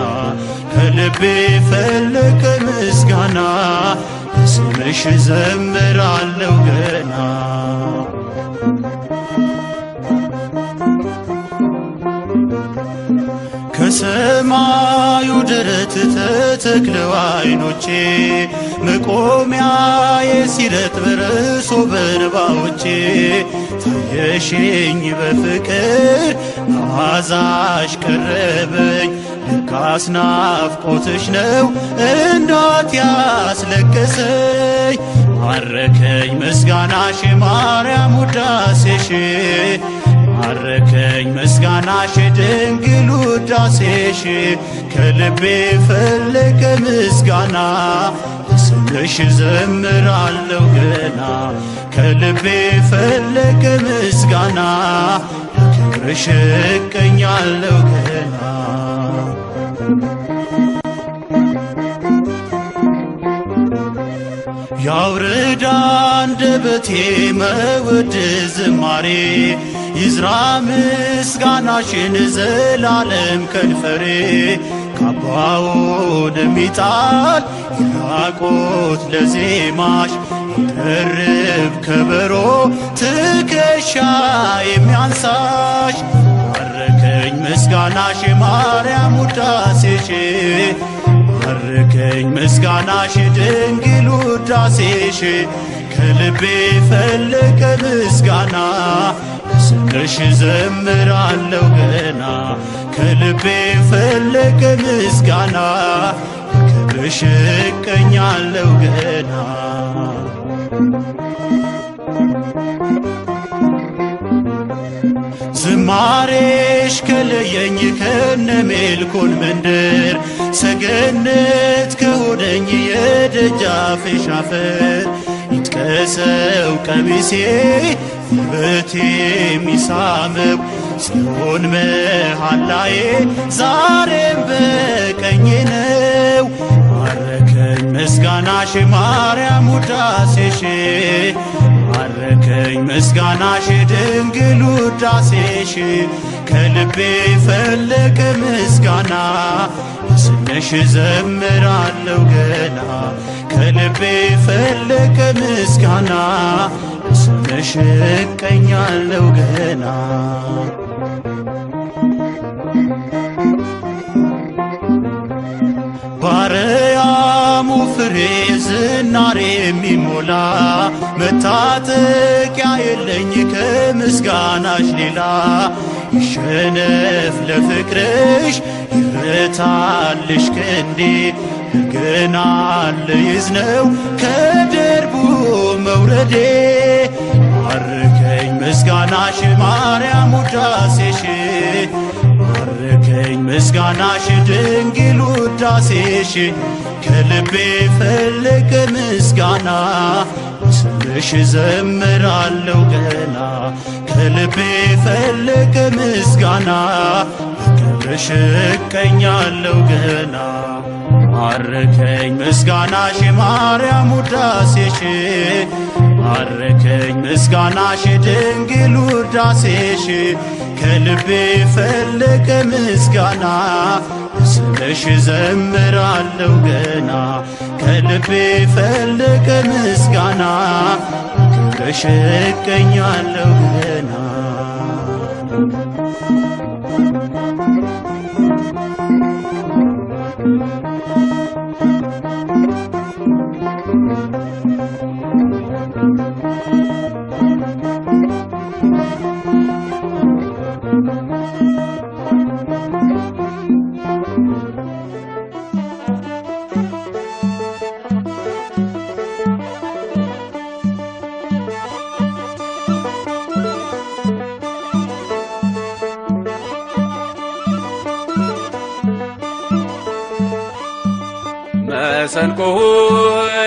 ከልቤ ፈለቀ ምስጋና ስምሽ ዘምራለሁ ገና ከሰማዩ ደረት ተተክለው ዓይኖቼ መቆሚያዬ ሲረጥብ በርሶ በእንባዎቼ ታየሽኝ በፍቅር መዓዛሽ ቀረበኝ ልካስ ናፍቆትሽ ነው እንዳት ያስለቀሰኝ ማረከኝ ምስጋናሽ ማርያም ውዳሴሽ ማረከኝ ምስጋናሽ ድንግል ውዳሴሽ ከልቤ ፈለቀ ምስጋና ስምሽ ዘምራለሁ ገና ከልቤ ፈለቀ ምስጋና ለክብርሽ እቀኛለሁ ገና ያውርድ አንደበቴ መውደስ ዝማሬ ይዝራ ምስጋናሽን ዘላለም ከንፈሬ ካባውን የሚጣል ይራቆት ለዜማሽ ይደርብ ከበሮ ትከሻ የሚያንሳሽ ማረከኝ ምስጋናሽ ማርያም ውዳሴሽ ማረከኝ ምስጋናሽ ድንግል ውዳሴሽ ከልቤ ፈለቀ ምስጋና ስምሽ ዘምራለሁ ገና ከልቤ ፈለቀ ምስጋና ክብርሽ እቀኛለሁ ገና ዝማሬሽ ከለየኝ ከነሜልኮን መንደር ሰገነት ከሆነኝ የደጃፍሽ አፈር ይጥቀሰው ቀሚሴ ውበቴ የሚሳመው ጽዮን መሃላዬ ዛሬም በቀኜ ነው ማረከኝ ምስጋናሽ ማርያም ውዳሴሽ ማረከኝ ምስጋናሽ ድንግል ውዳሴሽ ከልቤ ፈለቀ ምስጋና ስምሽ ዘምራለሁ ገና ከልቤ ፈለቀ ምስጋና ስምሽ እቀኛለሁ ገና ባርያሙ ፍሬ ዝናሬ የሚሞላ መታጠቂያ የለኝ ከምስጋናሽ ሌላ ይሸነፍ ለፍቅርሽ ይረታልሽ ክንዴ ገና ልይዝ ነው ከደርቡ መውረዴ ማረከኝ ምስጋናሽ ማርያም ውዳሴሽ ማረከኝ ምስጋናሽ ድንግል ውዳሴሽ ከልቤ ፈለቀ ምስጋና ስምሽ ዘምራለሁ ገና ከልቤ ፈለቀ ምስጋና ክብርሽ እቀኛለሁ ገና ማረከኝ ምስጋናሽ ማርያም ውዳሴሽ ማረከኝ ምስጋናሽ ድንግል ውዳሴሽ ከልቤ ፈለቀ ምስጋና ስምሽ ዘምራለሁ ገና ከልቤ ፈለቀ ምስጋና ክብርሽ እቀኛለሁ ገና መሰንቆ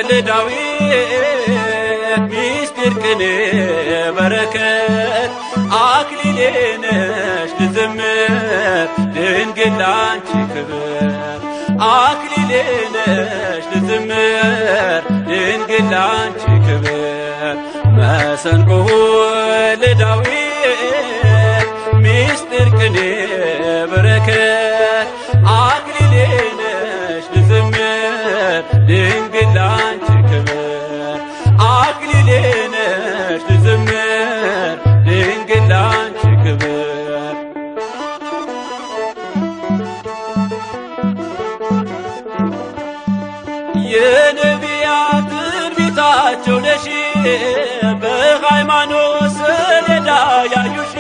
ለዳዊት ሚስጢር ቅኔ በረከት አክሊሌ ነሽ ልዘምር ድንግል ላንቺ ክብር አክሊሌ ነሽ ልዘምር ድንግል ላንቺ ክብር መሰንቆ ለዳዊት ሚስጢር ቅኔ በረከት አክሊሌ ነሽ ልዘምር ድንግል ላንቺ ክብር አክሊሌ ነሽ ልዘምር ድንግል ላንቺ ክብር የነቢያት ትንቢታቸው ነሽ በሃይማኖት ሰሌዳ ያዩሽ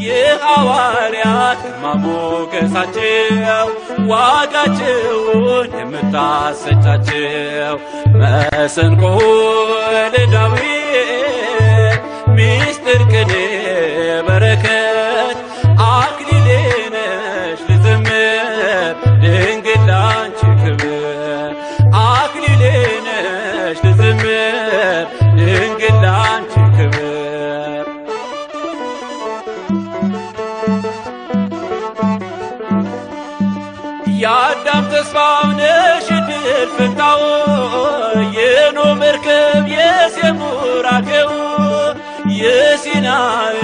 የሐዋርያት ግርማ ሞገሳቸው ዋጋቸውን የምታሰጫቸው መሰንቆ ለዳዊት ሚስጥር ቅኔ በረከት አክሊሌ ነሽ ልዘምር ድንግል ላንቺ ክብር አክሊሌ ነሽ ልዘምር ድንግል ላንቺ ክብር የአዳም ተስፋው ነሽ ድል ፈንታው የኖህ መርከብ የሴም ቡራኬው የሲና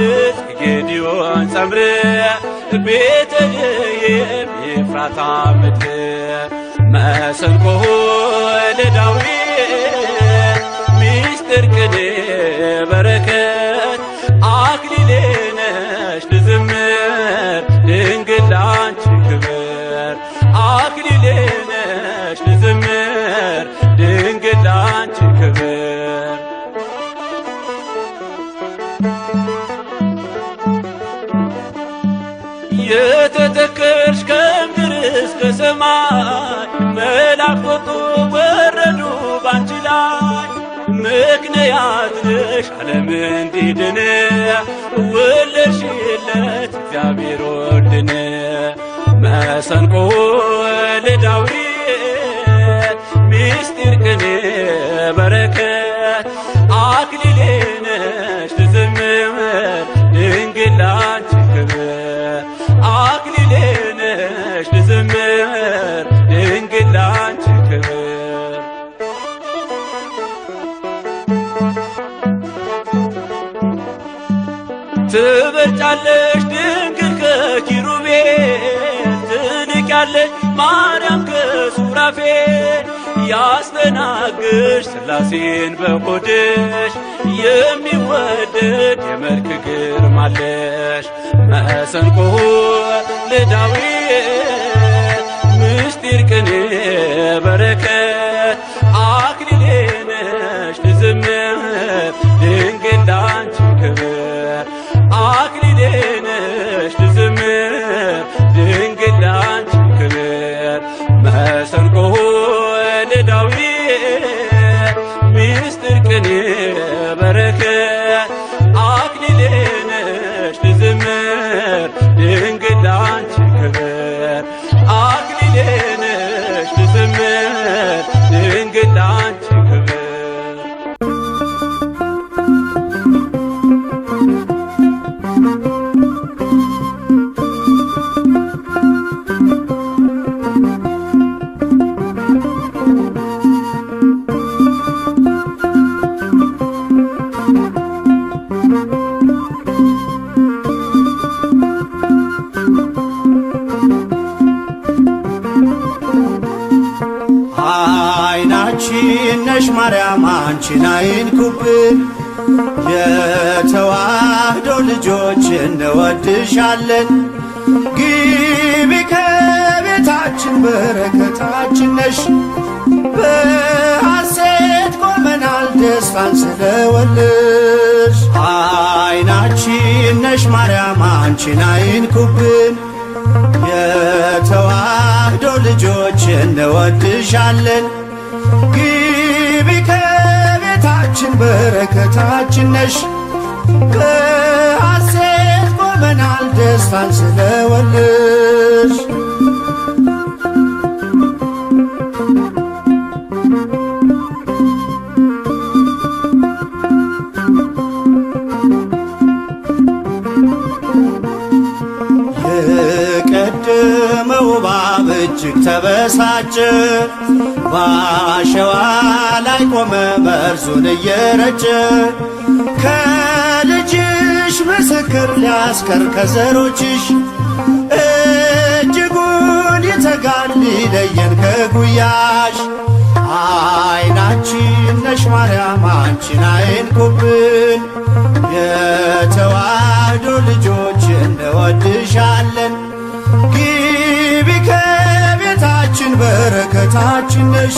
ዕፅ የጌዴዎን ጸምር ቤተልሔም የኤፍራታ ምድር መሰንቆ ለዳዊት ሚስጥር ቅኔ በረከት አክሊሌ ነሽ ልዘምር ድንግል ላንቺ ክብር አክሊሌ ነሽ ልዘምር ድንግል ላንቺ ክብር የተተከልሽ ከምድር እስከ ሰማይ መላእክት ወረዱ ባንቺ ላይ ምክንያት ነሽ ዓለም እንዲድን ወለድሽለት እግዚአብሔር ወልድን መሰንቆ ለዳዊት ሚስጢር ቅኔ በረከት አክሊሌ ነሽ ልዘምር ድንግል ላንቺ ክብር አክሊሌ ነሽ ልዘምር ድንግል ላንቺ ክብር ትበልጫለሽ ድንግል ከኪሩቤል ትልቂያለሽ ማርያም ከሱራፌል ያስተናግሽ ሥላሴን በሆድሽ የሚወደድ የመልክ ግርማለሽ መሰንቆ ለዳዊት ምስጢር ቅኔ በረከት አክሊሌ ነሽ ልዘምር ድንግል ላንቺ ክብር አክሊሌ ነሽ ልዘምር ድንግል ላንቺ ክብር መሰንቆ ለዳዊት ሚስጥር ቅኔ በረከት አክሊሌ ነሽ ልዘምር ድንግል ላንቺ ክብር አክሊሌ ነሽ ልዘምር ድንግል ላንቺ ክብር አይናችን ነሽ ማርያም አንቺን አይንኩብን የተዋህዶ ልጆች እንወድሻለን ግቢ ከቤታችን በረከታችን ነሽ በሐሴት ቆመናል ደስታን ስለወለድሽ አይናችን ነሽ ማርያም አንቺን አይንኩብን የተዋህዶ ልጆች እንወድሻለን ግቢ ከቤታችን በረከታችን ነሽ በሐሴት ቆመናል ደስታን ስለወለድሽ ተበሳጨ። በአሸዋ ላይ ቆመ መርዙን እየረጨ። ከልጅሽ ምስክር ሊያስቀር ከዘሮችሽ እጅጉን ይተጋል ሊለየን ከጉያሽ። አይናችን ነሽ ማርያም አንቺን አይንኩብን፣ የተዋህዶ ልጆች እንወድሻለን። ግቢ ከቤታችን በረከታችን ነሽ።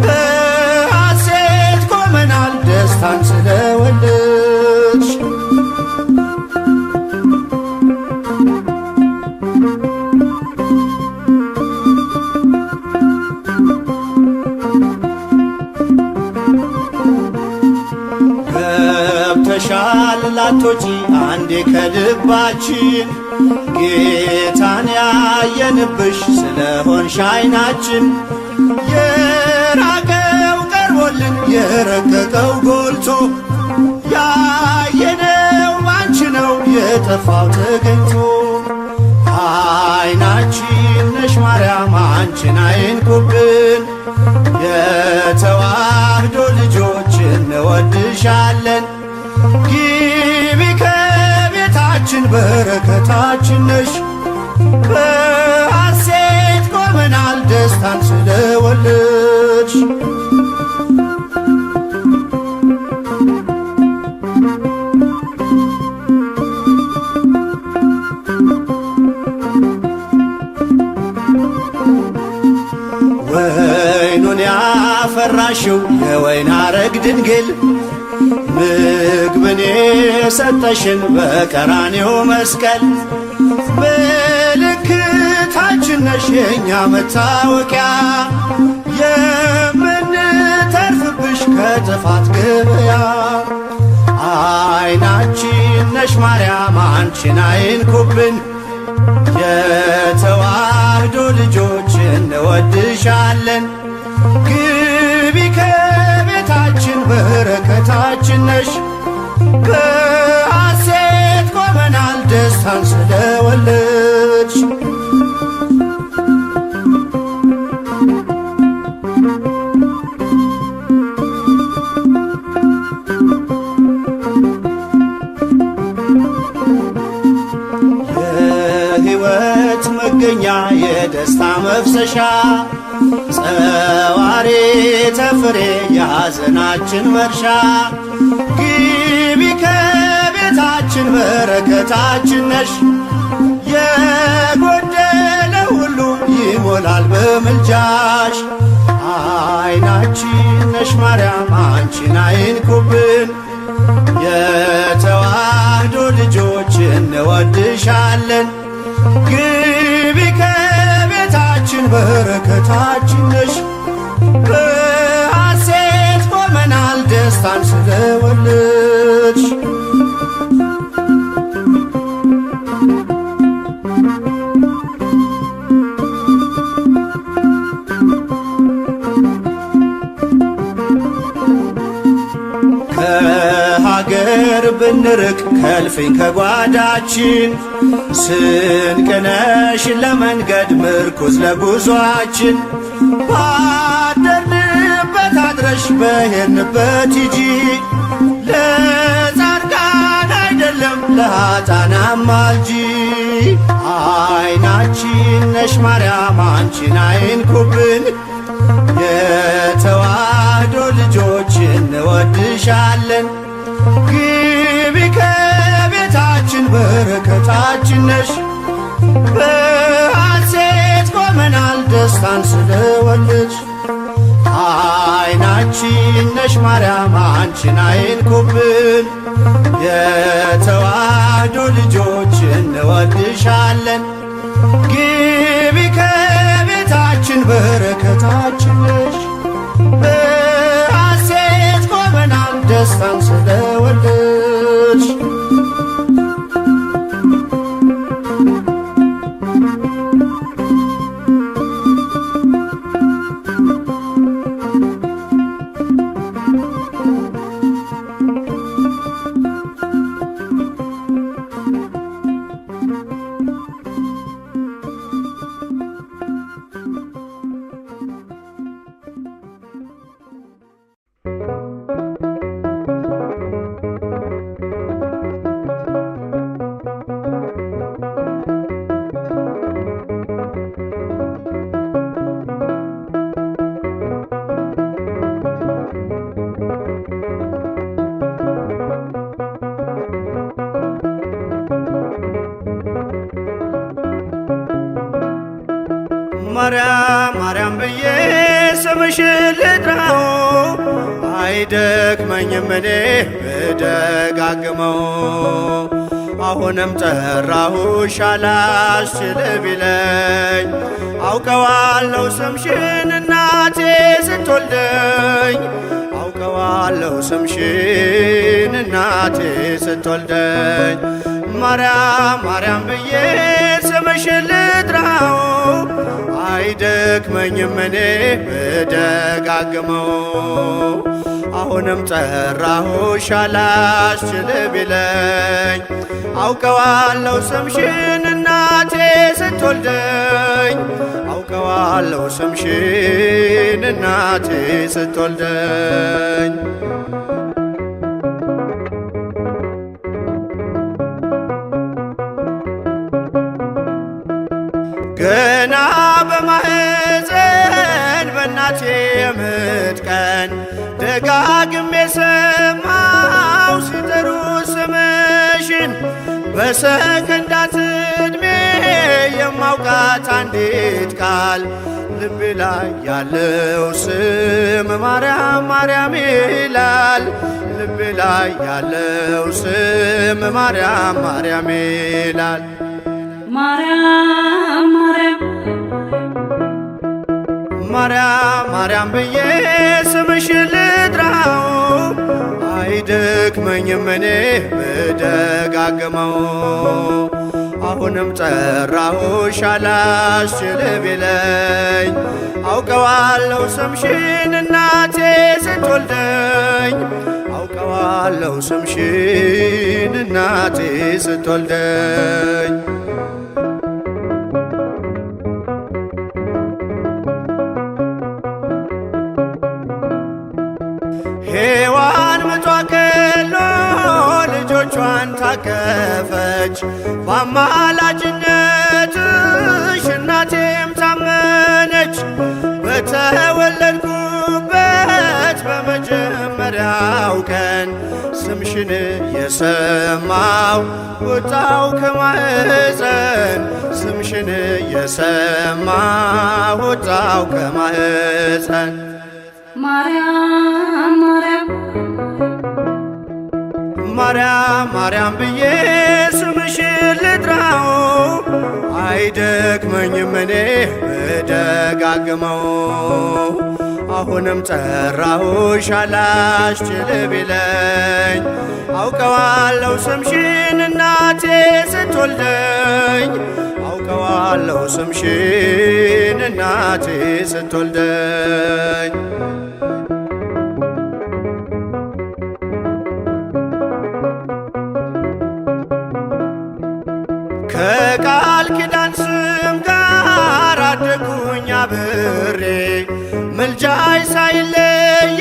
በሐሴት ቆመናል ደስታን ስለወለድሽ። ገብተሻል ላቶጪ አንዴ ከልባችን፣ ጌታን ያየንብሽ ስለሆንሽ አይናችን። የራቀው ቀርቦልን የረቀቀው ጎልቶ፣ ያየነው ባንቺ ነው የጠፋው ተገኝቶ። አይናችን ነሽ ማርያም አንቺን አይንኩብን፣ የተዋህዶ ልጆች እንወድሻለን። ግቢ ከቤታችን በረከታችን ነሽ። በሐሴት ቆመናል ደስታን ስለወለድሽ። ወይኑን ያፈራሽው የወይን አረግ ድንግል፣ ምግብን የሰጠሽን በቀራንዮ መስቀል። ምልክታችን ነሽ የእኛ መታወቂያ፣ የምንተርፍብሽ ከጥፋት ገበያ። አይናችን ነሽ ማርያም አንቺን አይንኩብን፣ የተዋህዶ ልጆች እንወድሻለን። ግቢ ከቤታችን በረከታችን ነሽ። በሐሴት ቆመናል ደስታን ስለወለድሽ። የሕይወት መገኛ የደስታ መፍሰሻ፣ ጸዋሬ ተፍሬ የሐዘናችን መርሻ። ግቢ ከቤታችን በረከታችን ነሽ። የጎደለ ሁሉ ይሞላል በምልጃሽ። አይናችን ነሽ ማርያም አንቺን አይንኩብን፣ የተዋህዶ ልጆች እንወድሻለን። ግቢ ከቤታችን በረከታችን ነሽ። በሐሴት ቆመናል ደስታን ስለወለድሽ። ከሀገር ብንርቅ ከልፍኝ ከጓዳችን፣ ስንቅነሽ ለመንገድ ምርኩዝ ለጉዟችን። ባደርንበት አድረሽ በሄድንበት ሂጂ፣ ለጻድቃን አይደለም ለኃጥአን አማልጂ። አይናችን ነሽ ማርያም አንቺን አይንኩብን፣ የተዋህዶ ልጆች እንወድሻለን። ግቢ ከቤታችን በረከታችን ነሽ። በሐሴት ቆመናል ደስታን ስለወለድሽ። አይናችን ነሽ ማርያም አንቺን አይንኩብን፣ የተዋህዶ ልጆች እንወድሻለን። ግቢ ከቤታችን በረከታችን ነሽ። በሐሴት ቆመናል ደስታን ስለወለድሽ። ማርያም ማርያም ብዬ ስምሽን ልጥራው አይደክመኝም እኔ ብደጋግመው። አሁንም ጠራሁሽ አላስችል ቢለኝ አውቀዋለሁ ስምሽን እናቴ ስትወልደኝ አውቀዋለሁ ስምሽን እናቴ ስትወልደኝ። ማርያም ማርያም ብዬ ስምሽን ልጥራው አይደክመኝም እኔ ብደጋግመው። አሁንም ጠራሁሽ አላስችል ቢለኝ አውቀዋለሁ ስምሽን እናቴ ስትወልደኝ አውቀዋለሁ ስምሽን እናቴ ስትወልደኝ። ገና በማህፀን በእናቴ የምጥ ቀን ደጋግሜ ሰማው ሲጠሩ ስምሽን በሰከንዳት ዕድሜ የማውቃት አንዲት ቃል ልቤ ላይ ያለው ስም ማርያም ማርያም ይላል። ልቤ ላይ ያለው ስም ማርያም ማርያም ይላል። ማርያም ማርያም ማርያም ማርያም ብዬ ስምሽን ልጥራው አይደክመኝም እኔ ብደጋግመው። አሁንም ጠራሁሽ አላስችል ቢለኝ አውቀዋለሁ ስምሽን እናቴ ስትወልደኝ አውቀዋለሁ ስምሽን እናቴ ስትወልደኝ። ሔዋን ምጧ ቀሎ ልጆቿን ታቀፈች በአማላጅነትሽ እናቴም ታመነች። በተወለድኩበት በመጀመሪያው ቀን ስምሽን የሰማው ወጣው ከማህፀን ስምሽን የሰማው ወጣው ከማህፀን። ማርያም ማርያም ማርያም ማርያም ብዬ ስምሽን ልጥራው አይደክመኝም እኔ ብደጋግመው። አሁንም ጠራሁሽ አላስችል ቢለኝ አውቀዋለሁ ስምሽን እናቴ ስትወልደኝ አውቀዋለሁ ስምሽን እናቴ ስትወልደኝ። ከቃል ኪዳን ስም ጋር አደጉኝ አብሬ ምልጃይ ሳይለየኝ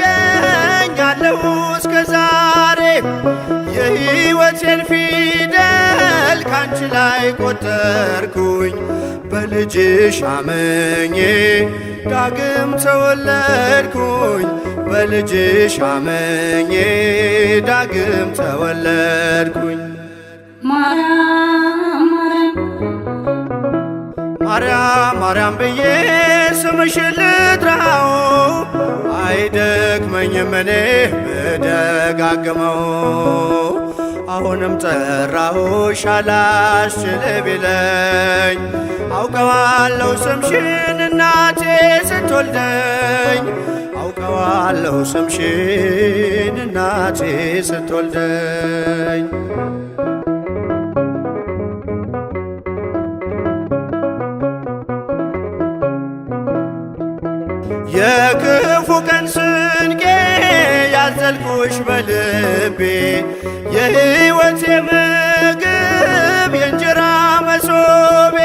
አለሁ እስከ ዛሬ። የሕይወቴን ፊደል ካንቺ ላይ ቆጠርኩኝ በልጅሽ አመኜ ዳግም ተወለድኩኝ በልጅሽ አመኜ ዳግም ተወለድኩኝ። ማርያም ማርያም ማርያም ብዬ ስምሽን ልጥራው አይደክመኝም እኔ ብደጋግመው። አሁንም ጠራሁሽ አላስችል ቢለኝ አውቀዋለሁ ስምሽን እናቴ ስትወልደኝ አውቀዋለሁ ስምሽን እናቴ ስትወልደኝ። የክፉ ቀን ስንቄ ያዘልኩሽ በልቤ የሕይወቴ ምግብ የእንጀራ መሶቤ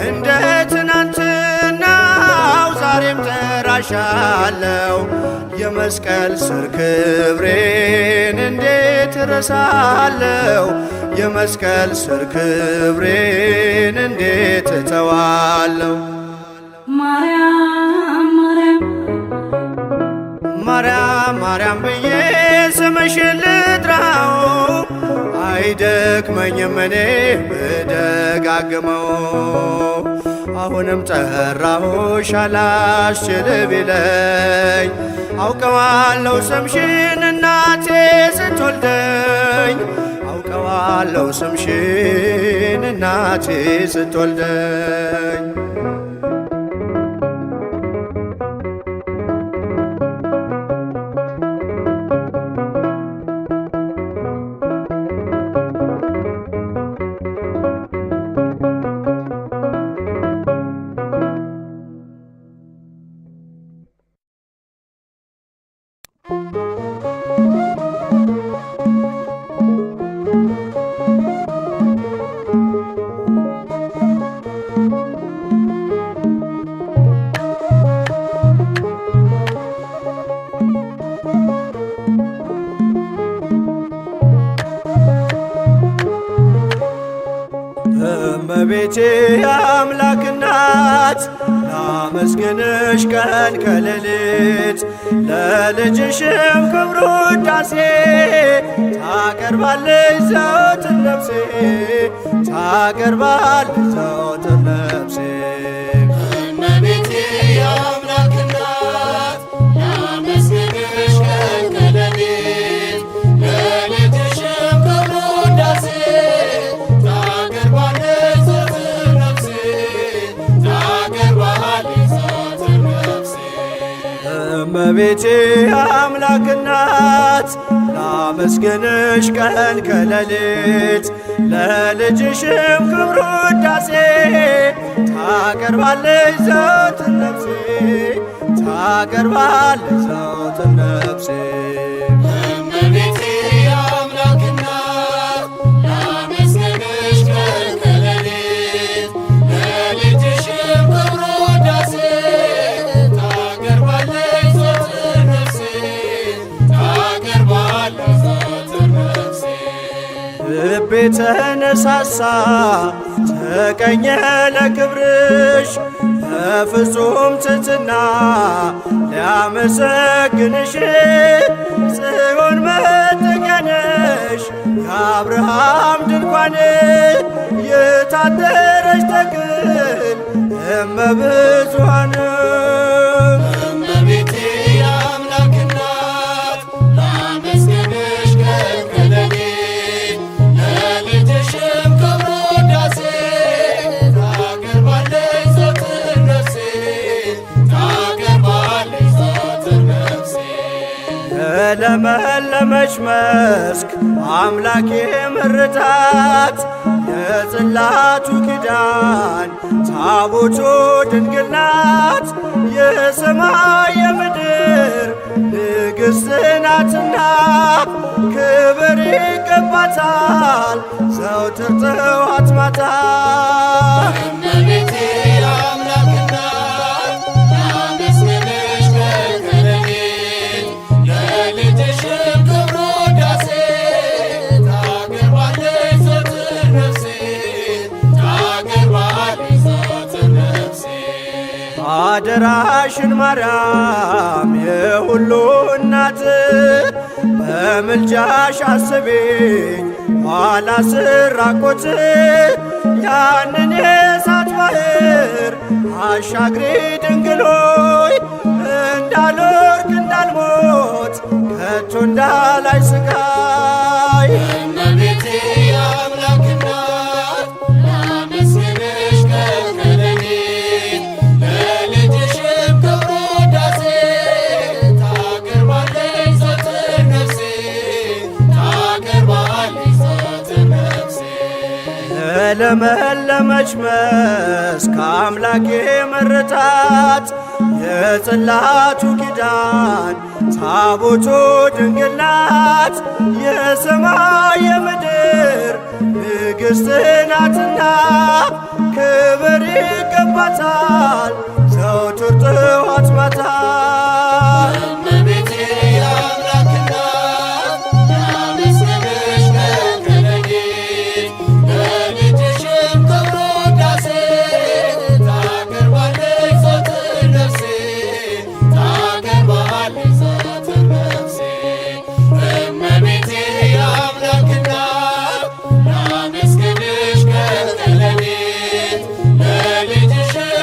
እንደ ትናንትናው ዛሬም ጠራሻለው የመስቀል ስር ክብሬን እንዴት እረሳለው የመስቀል ስር ክብሬን እንዴት እተዋለው። ማርያም ማርያም ብዬ ስምሽን ልጥራው አይደክመኝም እኔ ብደጋግመው። አሁንም ጠራሁሽ አላስችል ቢለኝ አውቀዋለሁ ስምሽን እናቴ ስትወልደኝ አውቀዋለሁ ስምሽን እናቴ ስትወልደኝ እመቤቴ አምላክ እናት ላመስግንሽ ቀን ከሌሊት ለልጅሽም ክብር ውዳሴ ታቀርባለች ዘወትር ነፍሴ ታቀርባለች ዘወትር ነፍሴ እመቤቴ አምላክ እናት ላመስግንሽ ቀን ከሌሊት ለልጅሽም ክብር ውዳሴ እመቤቴ አምላክ እናት ላመስግንሽ ቀን ከሌሊት ለልጅሽም ክብር ውዳሴ ታቀርባለች ዘወትር ነፍሴ ታቀርባለች ዘወትር ነፍሴ እመቤቴ አምላክ እናት ላመስግንሽ ቀን ከሌሊት ለልጅሽም ክብር ውዳሴ ልቤ ተነሳሳ ተቀኘ ለክብርሽ በፍጹም ትሕትና ሊያመሰግንሽ ጽዮን መጠጊያ ነሽ የአብርሃም ድንኳን የታደረች ተክል እመብዙኃን እመቤቴ አምላክ እናት ላመስግንሽ ቀን ከሌሊት ለልጅሽም ክብር ውዳሴ ታቀርባለች ዘወትር ነፍሴ ታቀርባለች ዘወትር ነፍሴ የለመለመች መስክ አምላኬ ምርታት የጽላቱ ኪዳን ታቦቱ ድንግል ናት የሰማይ የምድር ንግሥት ናትና ክብር ይገባታል ዘወትር ጠዋት ማታ እመቤቴ አምላክ እናት ላመስግንሽ ቀን ከሌሊት ለልጅሽም ክብር ውዳሴ ታቀርባለች ዘወትር ነፍሴ ታቀርባለች ዘወትር ነፍሴ አደራሽን ማርያም የሁሉ እናት በምልጃሽ አስቤኝ ኋላ ስራቆት ያንን የእሳት ባሕር አሻግሪ ድንግል ሆይ እንዳልወድቅ እንዳልሞት ከቶ እንዳላይ ስቃይ እመቤቴ አምላክ እናት ላመስግንሽ ቀን ከሌሊት ለልጅሽም ክብር ውዳሴ ታቀርባለች ዘወትር ነፍሴ ታቀርባለች ዘወትር ነፍሴ የለመለመች መስክ አምላኬ መረታት የጽላቱ ኪዳን ታቦቱ ድንግል ናት የሰማይ የምድር ንግሥት ናትና ክብር ይገባታል ዘወትር ጠዋት ማታ እመቤቴ አምላክ እናት ላመስግንሽ ቀን ከሌሊት ለልጅሽም ክብር ውዳሴ ታቀርባለች ዘወትር ነፍሴ ታቀርባለች ዘወትር ነፍሴ እመቤቴ አምላክ እናት ላመስግንሽ ቀን ከሌሊት ለልጅሽም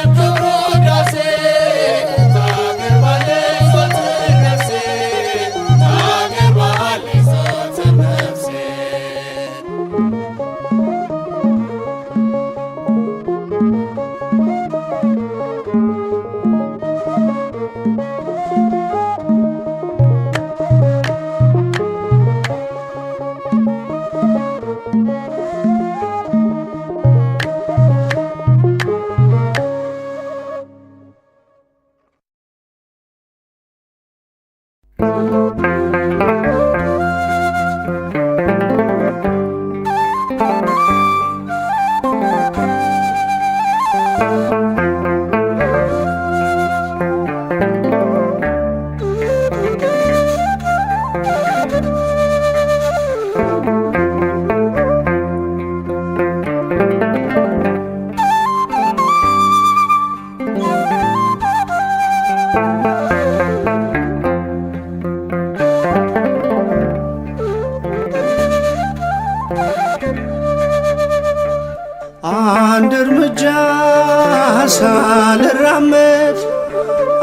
ሳልራመድ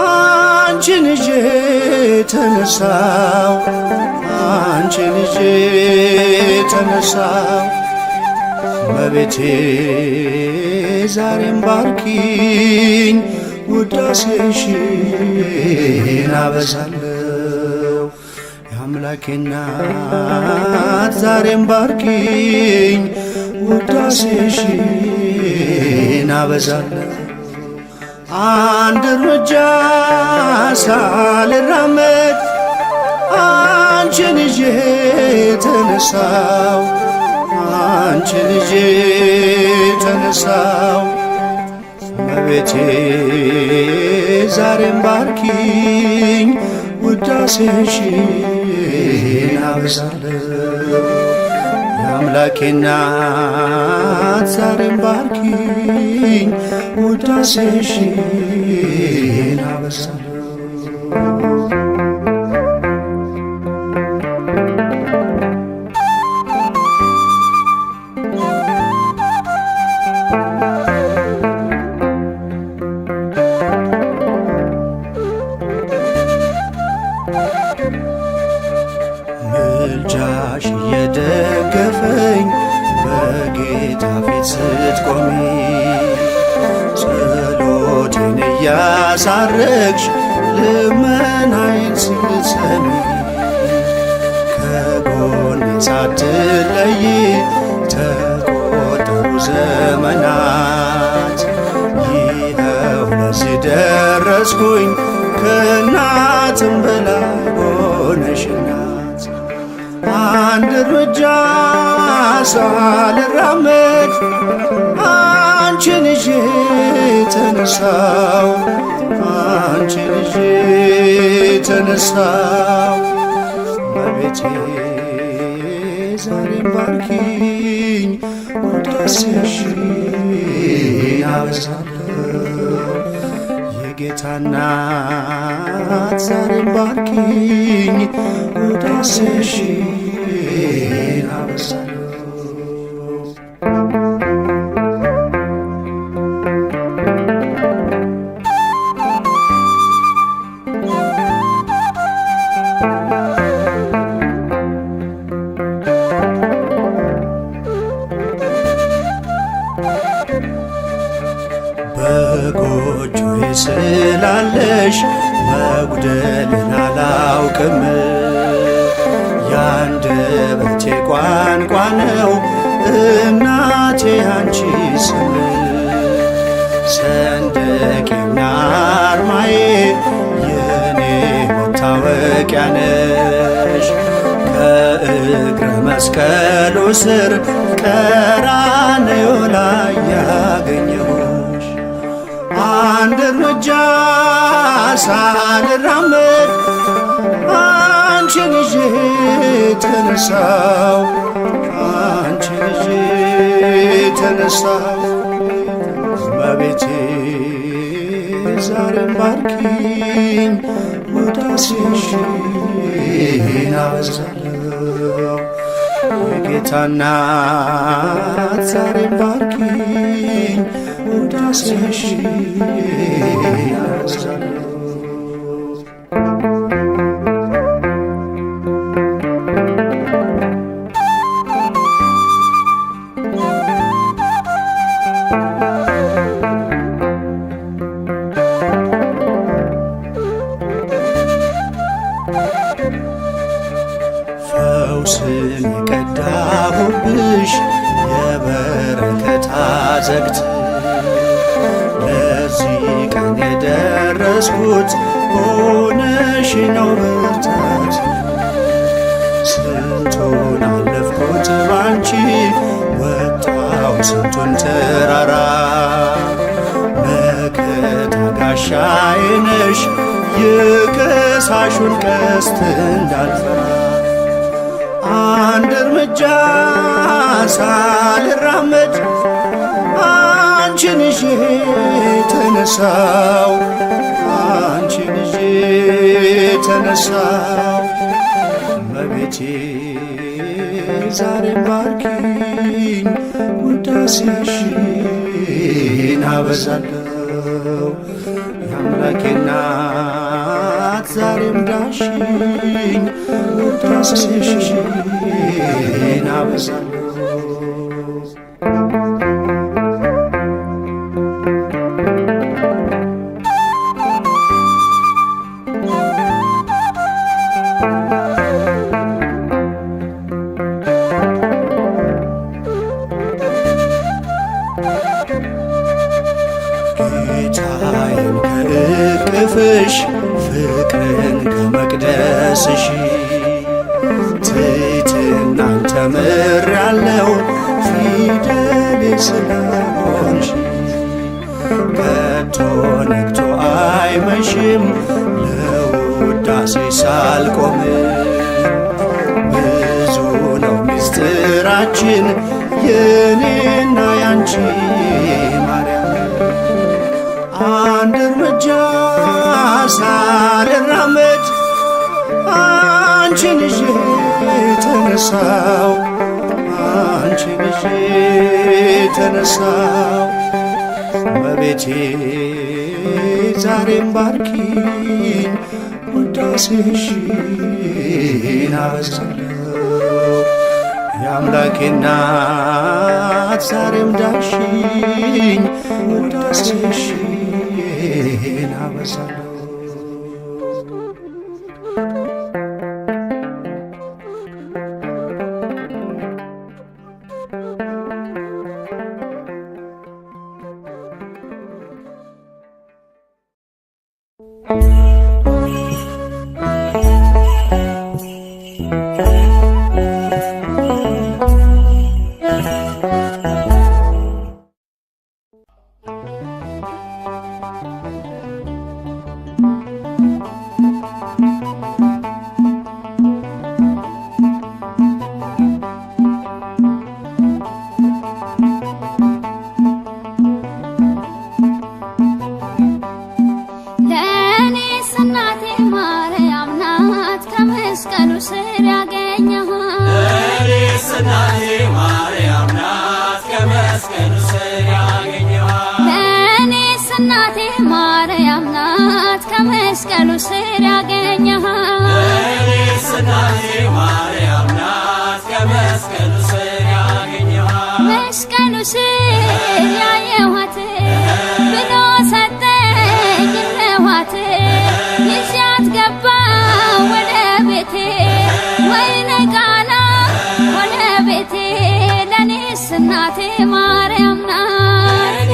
አንቺን ይዤ ተነሳው አንቺን ይዤ ተነሳው እመቤቴ ዛሬም ባርኪኝ ውዳሴሽን አበዛለሁ የአምላኬ እናት ዛሬም ባርኪኝ ውዳሴሽን አበዛለሁ አንድ እርምጃ ሳልራመድ አንቺን ይዤ ተነሳው አንቺን ይዤ ተነሳው እመቤቴ ዛሬም ባርኪኝ ውዳሴሽን አበዛለሁ የአምላኬ እናት ዛሬም ባርኪኝ ውዳሴሽን አበዛለሁ ምልጃሽ እየደገፈኝ በጌታ ፊት ስትቆሚ ጸሎቴን እያሳረግሽ ልመናዬን ስትሰሚ ከጎኔ ሳትለይ ተቆጠሩ ዘመናት ይኸው ለዚህ ደረስኩኝ ከእናትም በላይ ሆነሽ እናት አንድ እርምጃ ሳልራመድ አንቺን ይዤ ተነሳው አንቺን ይዤ ተነሳው እመቤቴ ዛሬም ባርኪኝ ውዳሴሽን አበዛለሁ የጌታ እናት ዛሬም ባርኪኝ ውዳሴሽን አበዛለሁ በጎጆዬ ስላለሽ መጉደልን አላውቅም የአንደበቴ ቋንቋ ነው እናቴ አንቺ ስም ሰንደቄና አርማዬ የኔ መታወቂያ ነሽ ከእግረ መስቀሉ ስር ቀራንዮ ላይ ያገኘሁሽ አንድ እርምጃ ሳልራመድ አንቺን ይዤ ተነሳው አንቺን ይዤ ተነሳው እመቤቴ ዛሬም ባርኪኝ ውዳሴሽን አበዛለሁ የጌታ እናት ዛሬም ባርኪኝ ውዳሴሽን አበዛለሁ ፈውስን የቀዳሁብሽ የበረከት አዘግት ለዚህ ቀን የደረስኩት ሆነሽ ነው ብርታት ስንቱን አለፍኩት ባንቺ ወጣው ስንቱን ተራራ መከታ ጋሻዬ ነሽ የከሳሹን ቀስት እንዳልፈራ አንድ እርምጃ ሳልራመድ አንቺን ይዤ ተነሳው አንቺን ይዤ ተነሳው እመቤቴ ዛሬም ባርኪኝ ውዳሴሽን አበዛለሁ የአምላኬ እናት ዛሬም ዳሽኝ ውዳሴሽን አበዛለሁ። ጌታዬን ከእቅፍሽ ፍቅርን ከመቅደስሽ ትሕትናን ተምሬአለሁ ፊደሌ ስለሆንሽ። ከቶ ነግቶ አይመሽም ለውዳሴ ሳልቆም ብዙ ነው ምስጢራችን የኔና ያንቺ ማርያም። አንድ እርምጃ ሳልራመድ አንቺን ይዤ ተነሳው አንቺን ይዤ ተነሳው። እመቤቴ ዛሬም ባርኪኝ ውዳሴሽን አበዛለሁ። የአምላኬ እናት ዛሬም ዳሽኝ ውዳሴሽን አበዛለሁ። ከመስቀሉ ስር ያገኘሃት መስቀሉ ስር ያየኋት ብሎ ሰጠኝ ለዋት ይዣት ገባ ወደ ቤቴ ወይኔ ቃና ወደ ቤቴ ለኔስ እናቴ ማርያም ናት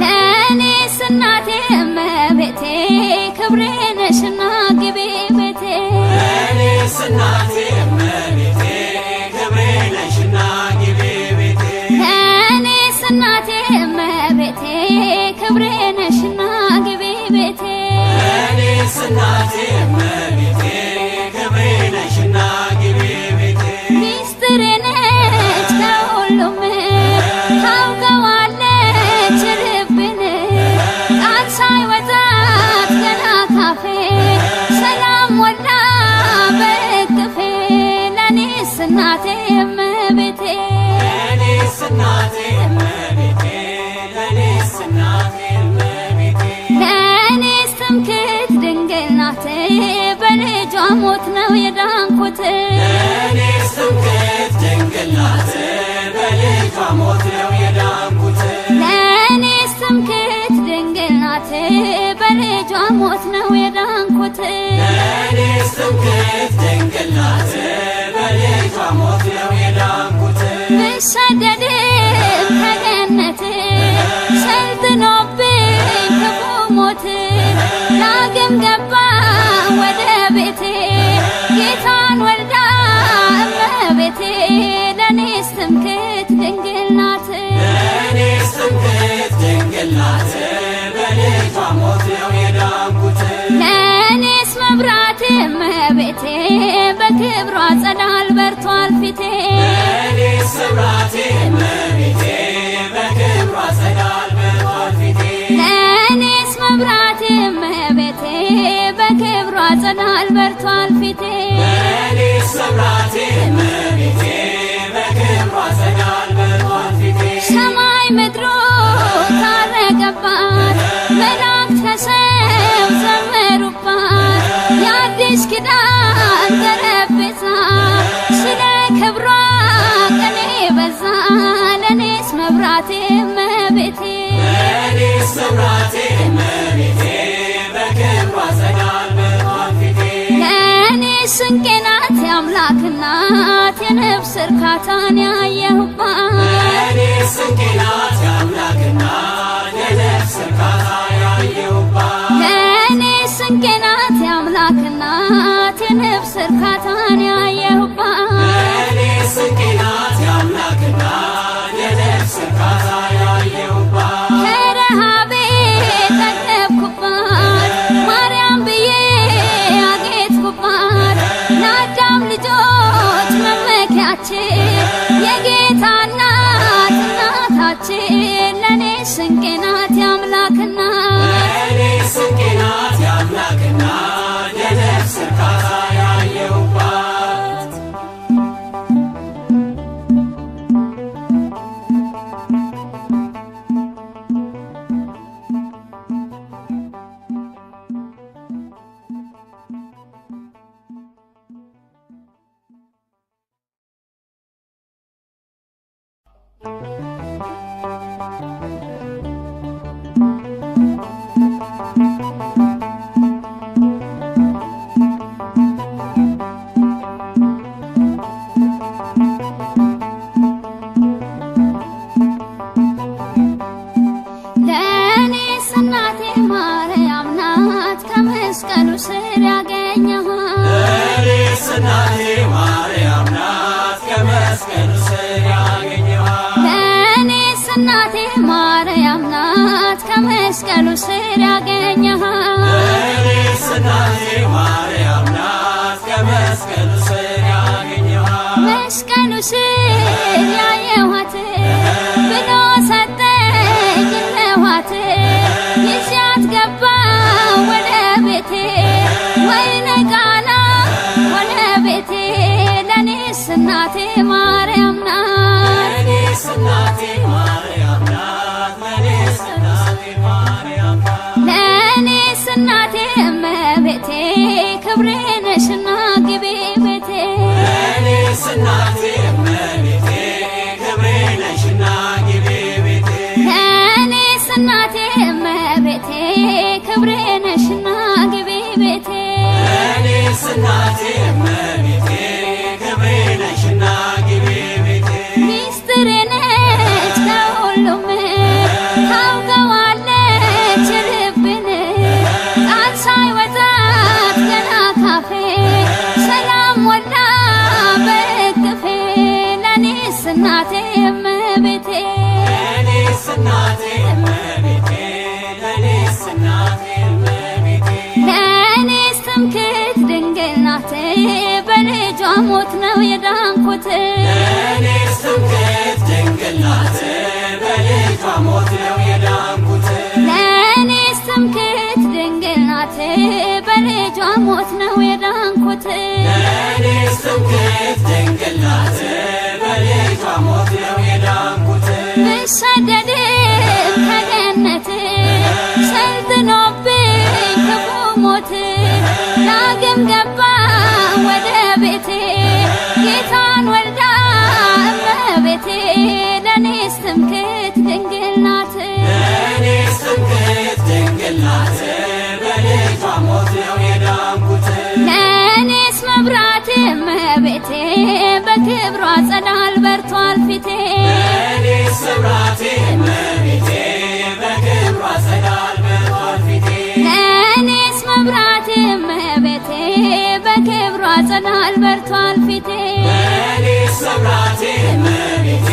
ለኔስ እናቴ እመቤቴ ክብሬ ነሽና ግቢ ቤቴ ለኔስ እናቴ እመቤቴ ክብሬ ነሽና ግቢ ቤቴ ለኔስ እናቴ እመቤቴ ክብሬ ነሽና ግቢ ቤቴ ለኔስ እናቴ እመቤቴ ክብሬ ነሽና ግቢ ቤቴ ሚስጥሬ ነች ከሁሉም ታውቀዋለች ልቤን ቃል ሳይወጣት ገና ካፌ ሰላም ሞላ በእቅፌ ለኔስ እናቴ እመቤቴ ለኔስ እናቴ እመቤቴ ለኔስ እናቴ እመቤቴ ለኔስ ትምክህት ድንግል ናት በልጇ ሞት ነው የዳንኩት ለኔስ ትምክህት ድንግል ናት በልጇ ሞት ነው የዳንኩት ለኔስ ትምክህት ድንግል ናት በልጇ ሞት ነው የዳንኩት ለኔስ ትምክህት ድንግል ናት በልጇ ሞት ነው የዳንኩት ብሰደድም ከገነት ሰልጥኖብኝ ክፉ ሞት ዳግም ገባ ወደ ቤቴ ጌታን ወልዳ እመቤቴ ለኔስ ትምክህት ድንግል ናት ለኔስ ትምክህት ድንግል ናት በልጇ ሞት ነው የዳንኩት ለኔስ መብራቴ እመቤቴ በክብሯ ጸዳል በርቷል ፊቴ ለኔስ መብራቴ እመቤቴ በክብሯ ጸዳል በርቷል ፊቴ ለኔስ መብራቴ እመቤቴ በክብሯ ጸዳል በርቷል ፊቴ ለኔስ መብራቴ እመቤቴ በክብሯ ጸዳል መብራቴ እመቤቴ በክብሯ ጸዳል በርቷል ፊቴ ለእኔ ስንቄ ናት የአምላክ እናት የነፍስ እርካታን ያየሁባት ለእኔ ስንቄ ናት የአምላክ እናት የነፍስ እርካታ ያየሁባት ለእኔ ስንቄ ናት የአምላክ እናት የነፍስ እርካታን ያየሁባት ለእኔ ስንቄ ናት የአምላክ እናት የነፍስ እርካታ ያየሁባት ከረሃቤ ጠገብኩባት ማርያም ብዬ አጌጥኩባት ለአዳም ልጆች መመኪያችን የጌታ እናት እናታችን ለእኔ ስንቄ ናት የአምላክ እናት ለእኔ ስንቄ ናት የአምላክ እናት የነፍስ እርካታ ያየሁባት ለእኔስ እናቴ ማርያም ናት ከመስቀሉ ስር ያገኘኋት ለእኔስ እናቴ ማርያም ናት ከመስቀሉ ስር ያገኘኋት ለእኔስ እናቴ ማርያም ናት ከመስቀሉ ስር ያገኘኋት ለእኔስ እናቴ ማርያም ናት ከመስቀሉ ስር ያገኘኋት መስቀሉ ስር ያየኋት ብሎ ሰጠኝ ለዋት ይዣት ገባ ወደ ቤቴ ወይነ ቃና ወደ ቤቴ ለእኔስ እናቴ ማርያም ናት ለእኔስ እናቴ ማርያም ናት ለእኔስ እናቴ ማርያም ናት ለእኔስ እናቴ እመቤቴ ክብሬ ነሽና ግቢ ቤቴ ለእኔስ እናቴ እመቤቴ ክብሬ ነሽና ግቢ ቤቴ ለእኔስ እናቴ እመቤቴ ክብሬ ነሽና ግቢ ቤቴ ለእኔስ እናቴ እመቤቴ ክብሬ ነሽና ግቢ ቤቴ ሚስጥሬ ነች ከሁሉም ታውቀዋለች ልብን ቃል ሳይወጣት ገና ካፌ ሰላም ሞላ በእቅፌ ለእኔስ እናቴ እመቤቴ ለእኔስ እናቴ እመቤቴ ለእኔስ እናቴ እመቤቴ ለእኔስ ትምክህት ድንግል ናት በልጇ ሞት ነው የዳንኩት ለእኔስ ትምክህት ድንግል ናት በልጇ ሞት ነው የዳንኩት ለእኔስ ትምክህት ድንግል ናት በልጇ ሞት ነው የዳንኩት ለእኔስ ትምክህት ድንግል ናት በልጇ ሞት ነው የዳንኩት ብሰደድም ከገነት ሰልጥኖብኝ ክፉ ሞት ዳግም ገባ ወደ ቤቴ ጌታን ወልዳ እመቤቴ ለእኔስ ትምክህት ድንግል ናት ለእኔስ ትምክህት ድንግል ናት በልጇ ሞት ነው የዳንኩት ለእኔስ መብራቴ እመቤቴ በክብሯ ጸዳል በርቷል ፊቴ ለእኔስ መብራቴ እመቤቴ በክብሯ ጸዳል በርቷል ፊቴ ለእኔስ መብራቴ እመቤቴ በክብሯ ጸዳል በርቷል ፊቴ ለእኔስ መብራቴ እመቤቴ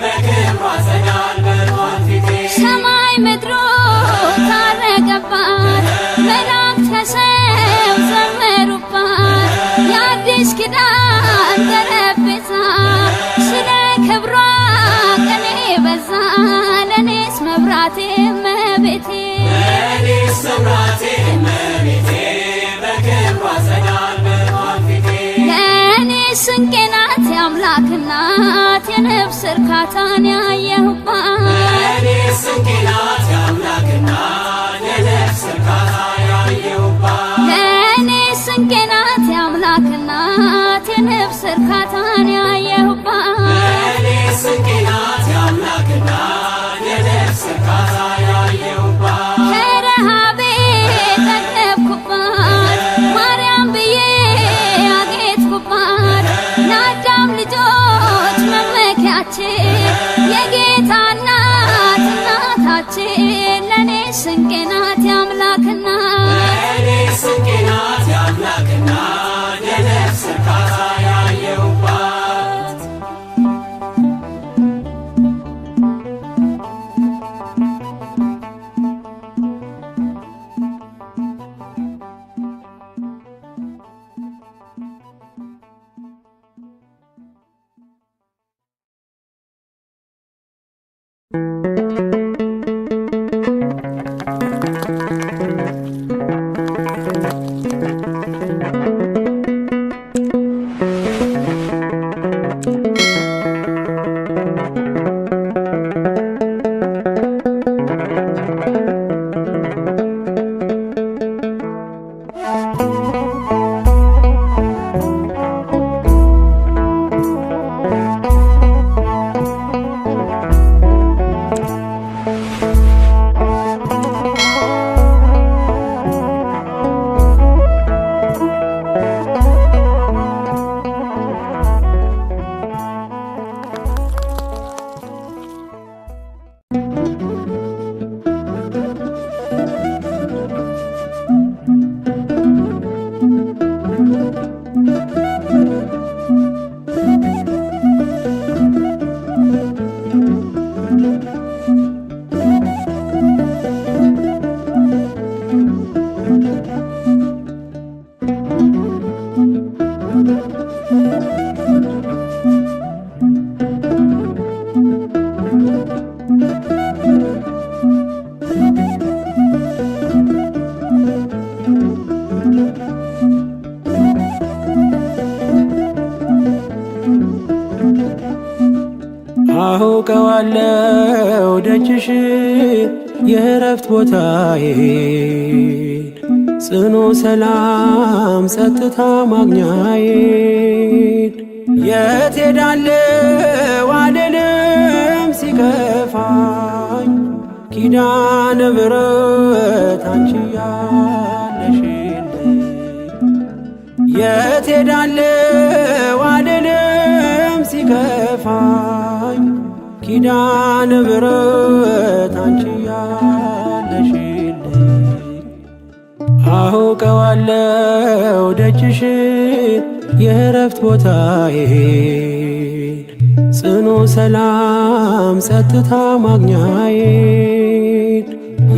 በክብሯ ጸዳል በርቷል ፊቴ ሰማይ ምድሩ ታረቀባት መላእክት ከሰው ዘመሩባት የአዲስ ኪዳን ጠረጴዛ ስለ ክብሯ ቀኔ በዛ ለእኔስ መብራቴ እመቤቴ ለእኔስ መብራቴ እመቤቴ በክብሯ ጸዳል በርቷል ፊቴ ለእኔስ ስንቄ ናት የአምላክ እናት የነፍስ እርካታን ያየሁባት ለእኔስ ስንቄ ናት የአምላክ እናት የነፍስ እርካታ ያየሁባት ለእኔስ ስንቄ ናት የአምላክ እናት የነፍስ እርካታን ያየሁባት ለእኔስ ስንቄ ናት የአምላክ እናት የነፍስ እርካታ ያየሁባት ስንቄ ናት የአምላክና ለእኔ ስንቄ ናት የአምላክና የነፍስ እርካታ ያየሁባት አውቀዋለሁ ደጅሽ የእረፍት ቦታዬን ጽኑ ሰላም ጸጥታ ማግኛዬን የት ሄዳለሁ አልልም ሲከፋኝ ኪዳነ ምሕረት አንቺ ያለሽልኝ የት ሄዳለሁ አልልም ሲከፋኝ ኪዳነ ምሕረት አንቺ ያለሽልኝ አውቀዋለሁ ደጅሽን የእረፍት ቦታዬን ጽኑ ሰላም ጸጥታ ማግኛዬን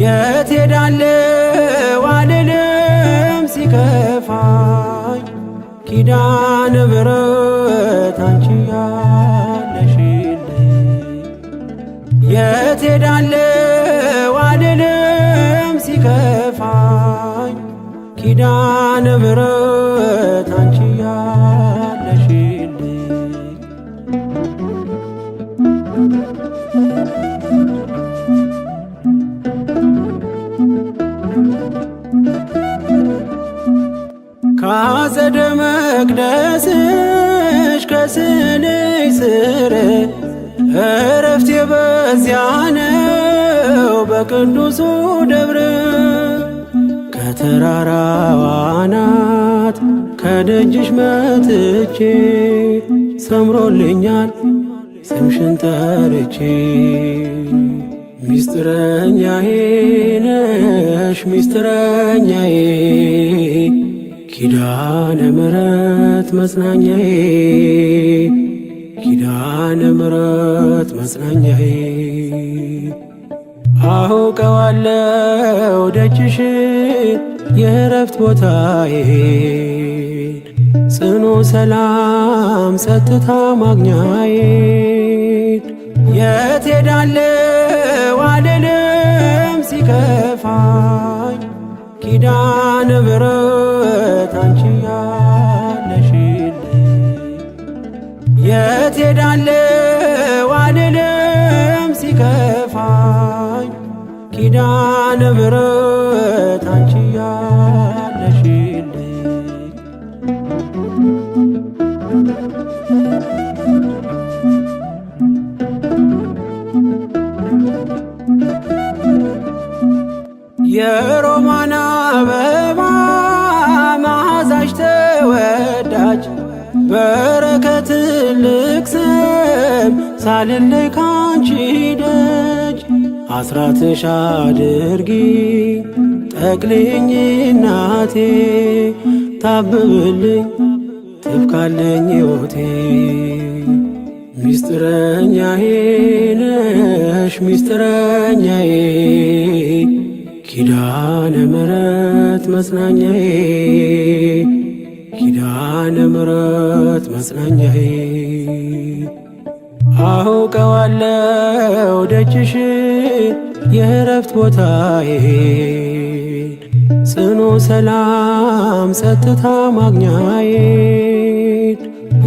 የት ሄዳለሁ አልልም ሲከፋኝ ኪዳነ ምሕረት አንቺ ያለሽልኝ የት ሄዳለሁ አልልም ሲከፋኝ ኪዳነ ምሕረት አንቺ ያለሽልኝ ከአጸደ መቅደስሽ ከስንኝ ስር እረፍቴ በዚያ ነው በቅዱሱ ደብረ ከተራራው አናት ከደጅሽ መጥቼ ሰምሮልኛል ስምሽን ጠርቼ ሚስጥረኛዬ ነሽ ሚስጥረኛዬ ኪዳነ ምሕረት መጽናኛዬ ኪዳነ ምሕረት መጽናኛዬ አውቀዋለሁ ደጅሽን የእረፍት ቦታዬን ጽኑ ሰላም ጸጥታ ማግኛዬን የት ሄዳለሁ አልልም ሲከፋኝ ኪዳነ ምሕረት አንቺ ያለሽልኝ የት ሄዳለሁ አልልም ሲከፋኝ ኪዳነ ምሕረት አንቺ ያለሽልኝ የሮማን አበባ መዓዛሽ ተወዳጅ በረከት ልቅሰም ሳልለይ ካንቺ ደጅ አስራትሽ አድርጊ ጠቅልኝ እናቴ ታብብልኝ ትብካለኝ ሕይወቴ ሚስጥረኛዬ ነሽ ሚስጥረኛዬ ኪዳነ ምሕረት መጽናኛዬ ኪዳነ ምሕረት መጽናኛዬ አውቀዋለሁ ደጅሽ የእረፍት ቦታዬን ጽኑ ሰላም ጸጥታ ማግኛዬን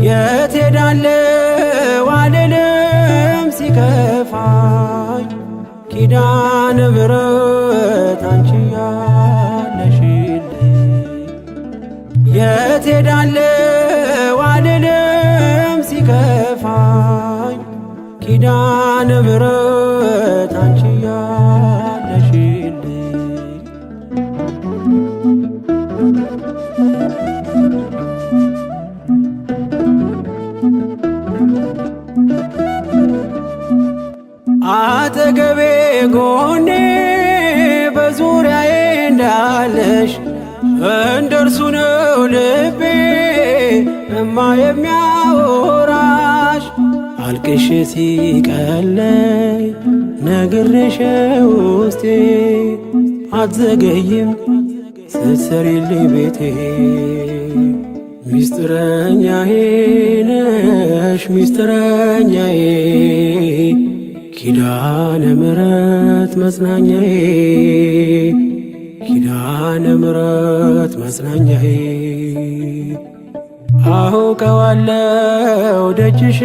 የት ሄዳለሁ አልልም ሲከፋኝ ኪዳነ ምሕረት አንቺ ያለሽልኝ የት ሄዳለሁ አልልም ሲከፋኝ ኪዳነ ምሕረት አንቺ ያለሽልኝ አጠገቤ ጎኔ በዙሪያዬ እንዳለሽ እንደርሱ ነው ልቤ እማ የሚያወራሽ አልቅሽ ሲቀለይ ነግሬሽ ውስጤ አትዘገይም ስትሰሪልኝ ቤቴ ሚስጥረኛዬ ነሽ ሚስጥረኛዬ ኪዳነ ምሕረት መጽናኛዬ ኪዳነ ምሕረት መጽናኛዬ አውቀዋለሁ ደጅሽ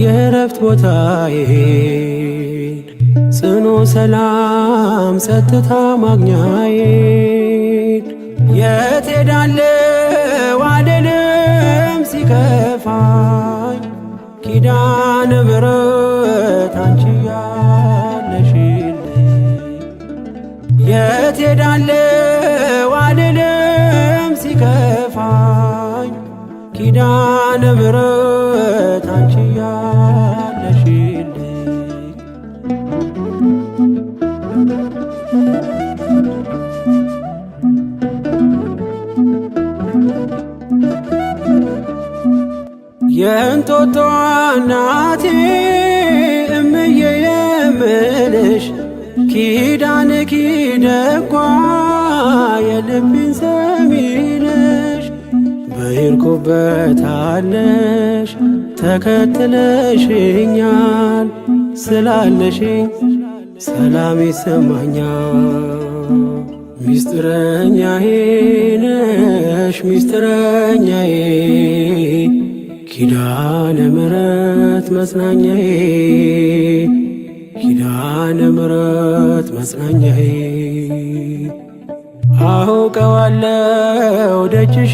የእረፍት ቦታዬን ጽኑ ሰላም ጸጥታ ማግኛዬን የት ሄዳለሁ አልልም ሲከፋኝ ኪዳነ ምሕረት አንቺ ያለሽልኝ የት ሄዳለሁ አልልም ሲከፋኝ ኪዳነ ምሕረት አንቺ ያለሽልኝ የእንጦጦ እናቴ እምዬ የምልሽ ኪዳንኪ ደጓ የልቤን ሰሚነሽ በሄድኩበት አለሽ ተከትለሽኛል ስላለሽኝ ሰላም ይሰማኛል ሚስጥረኛዬ ነሽ ሚስጥረኛዬ ኪዳነ ምሕረት መጽናኛዬ ኪዳነ ምሕረት መጽናኛዬ አውቀዋለሁ ደጅሽ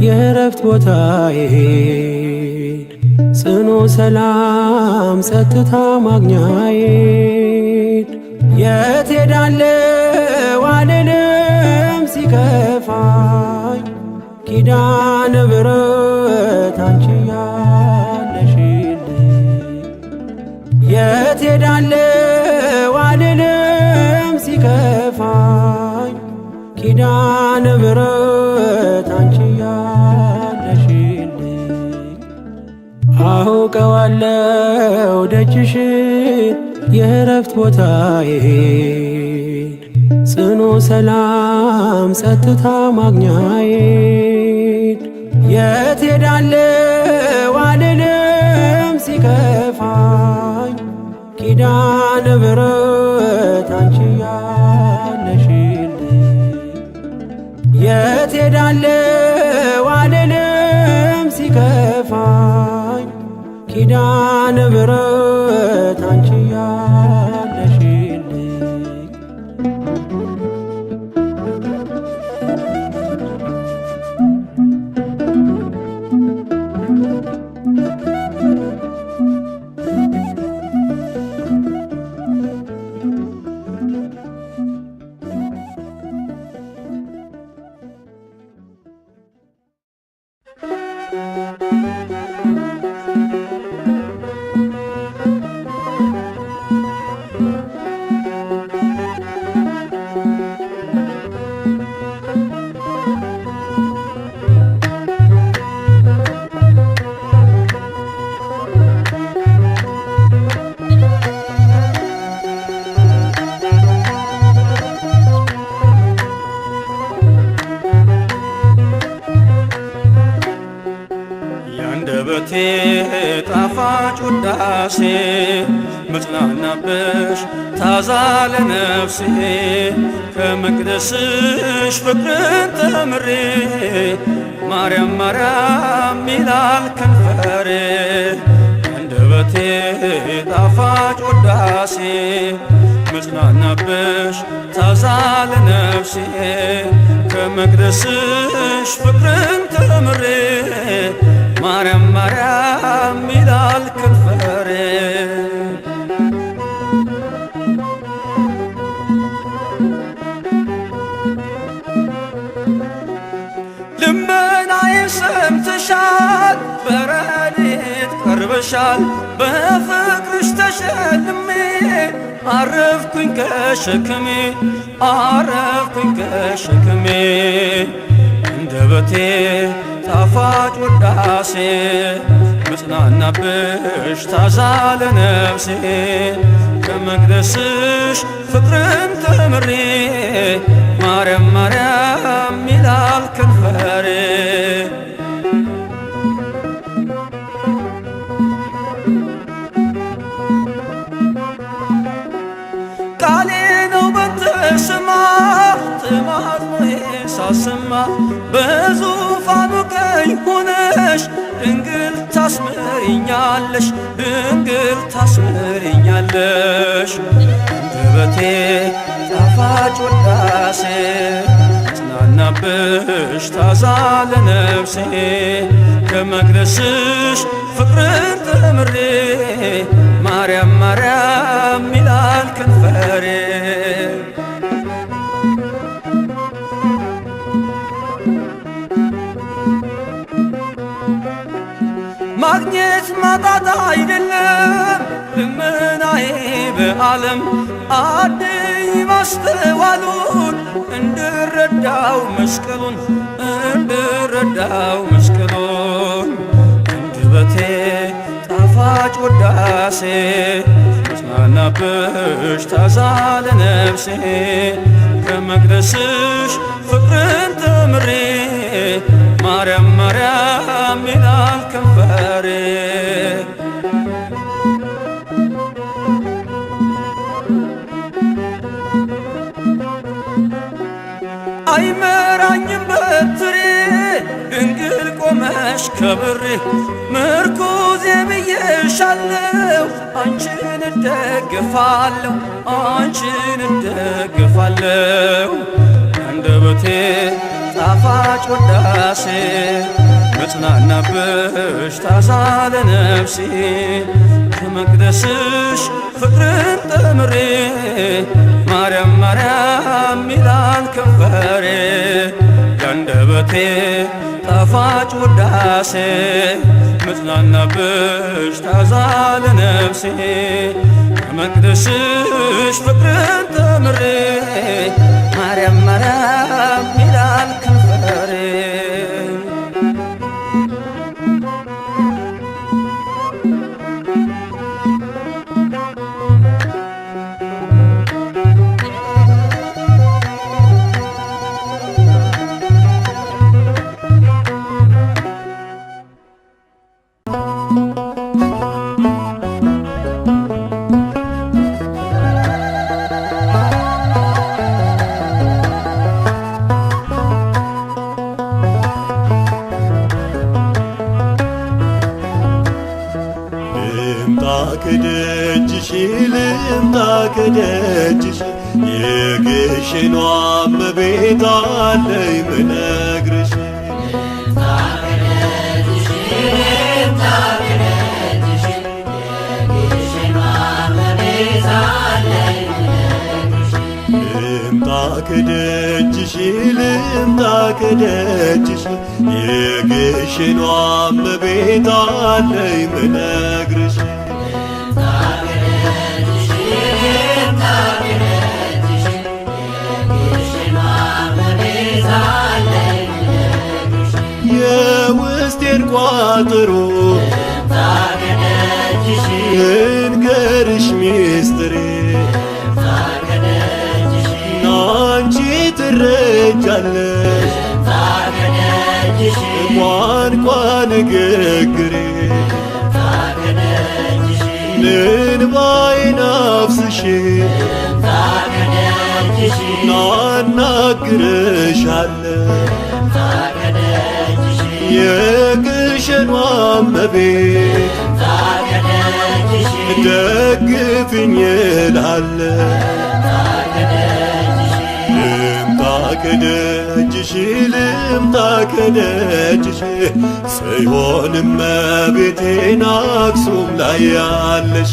የእረፍት ቦታዬን ጽኑ ሰላም ጸጥታ ማግኛዬን የት ሄዳለሁ አልልም ሲከፋኝ ኪዳነ ምሕረት አንቺ ያለሽልኝ የት ሄዳለሁ አልልም ሲከፋኝ ኪዳነ ምሕረት አንቺ ያለሽልኝ አውቀዋለሁ ደጅሽ የእረፍት ቦታዬን ጽኑ ሰላም ጸጥታ ማግኛዬን የት ሄዳለሁ አልልም ሲከፋኝ ኪዳነ ምሕረት አንቺ ያለሽልኝ የት ሄዳለሁ አልልም ሲከፋኝ ኪዳነ ምሕረት አንቺ ያለሽልኝ ውዳሴ ምጽናናብሽ ታዛ ለነፍሴ ከመቅደስሽ ፍቅርን ተምሬ ማርያም ማርያም ይላል ከንፈሬ አንደበቴ ጣፋጭ ውዳሴ ምጽናናብሽ ታዛ ለነፍሴ ከመቅደስሽ ፍቅርን ተምሬ ማርያም ማርያም ይላል ከንፈሬ ልመናዬን ሰምተሻል በረድኤት ቀርበሻል በፍቅርሽ ተሸልሜ አረፍኩኝ ከሸክሜ አረፍኩኝ ከሸክሜ አንደበቴ ጣፋጭ ውዳሴ ምጽናናብሽ ታዛ ለነፍሴ ከመቅደስሽ ፍቅርን ተምሬ ማርያም ማርያም ይላል ከንፈሬ ቃሌ ነው በተሰማ ተማጽኖዬ ሳሰማ በዙፋኑ ቀኝ ሆነሽ ድንግል ታስምሪኛለሽ ድንግል ታስምሪኛለሽ አንደበቴ ጣፋጭ ውዳሴ ምጽናናብሽ ታዛ ለነፍሴ ከመቅደስሽ ፍቅርን ተምሬ ማርያም ማርያም ይላል ከንፈሬ ማግኘት ማጣት አይደለም ልመናዬ በዓለም አድይ ማስተዋሉን እንድረዳው መስቀሉን እንድረዳው መስቀሉን አንደበቴ ጣፋጭ ውዳሴ ምጽናናብሽ ታዛ ለነፍሴ ከመቅደስሽ ፍቅርን ተምሬ ማርያም ማርያም ይላል ከንፈሬ አይመራኝም በትሬ ድንግል ቆመሽ ከብሬ ምርኩዜ ብዬሻለሁ አንቺን እደግፋለሁ አንቺን እደግፋለሁ አንደበቴ ጣፋጭ ውዳሴ ምጽናናብሽ ታዛ ለነፍሴ ከመቅደስሽ ፍቅርን ተምሬ ማርያም ማርያም ይላል ከንፈሬ ያንደበቴ ጣፋጭ ውዳሴ ምጽናናብሽ ታዛ ለነፍሴ ከመቅደስሽ ፍቅርን ተምሬ ማርያም ማርያም ይላል ከንፈሬ ከደጅሽ ልምጣ ከደጅሽ የግሽኗ እመቤት አለኝ ምነግርሽ ልምጣ ከደጅሽ ልምጣ ከደጅሽ የግሽኗ እመቤት አለኝ ምነግርሽ የውስጤን ቋጠሮ እንገርሽ ሚስጥሬ ናንቺ ትረጃለሽ ቋንቋ ንግግሬ እንባዬን አፍስሼ ናናግርሻለሁ የግሸኗ እመቤት ደግፊኝ እላለሁ ልምጣ ከደጅሽ ልምጣ ከደጅሽ ጽዮን እመቤቴን አክሱም ላይ ያለሽ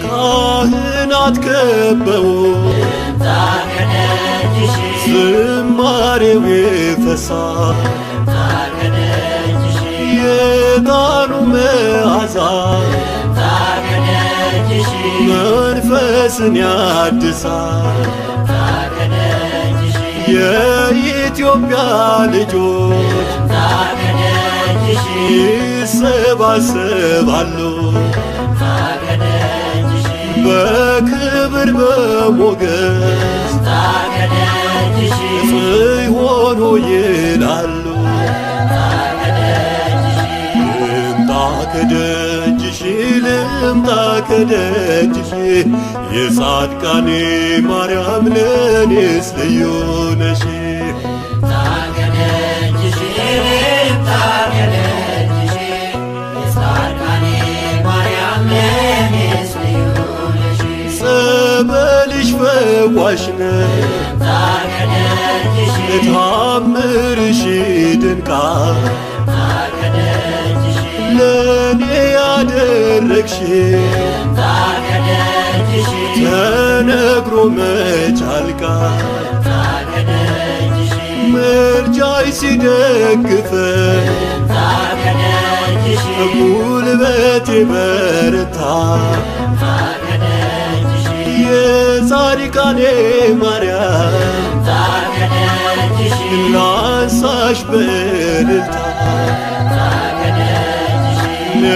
ካህናት ከበው ዝማሬው ይፈሳል የዕጣኑ መዓዛ መንፈስን ያድሳል የኢትዮጵያ ልጆች ይሰባሰባሉ በክብር በሞገስ ጽዮን ሆይ ይላሉ ልምጣ ከደጅሽ ልምጣ ከደጅሽ የጻድቃኔ ማርያም ለኔስ ልዩ ነሽ ጸበልሽ ፈዋሽ ነው ታምርሽ ድንቃል ለኔ ያደረግሽ ተነግሮ መች ያልቃል ምልጃሽ ሲደግፈኝ ጉልበቴ በረታ የጻድቃኔ ማርያም ላንሳሽ በእልልታ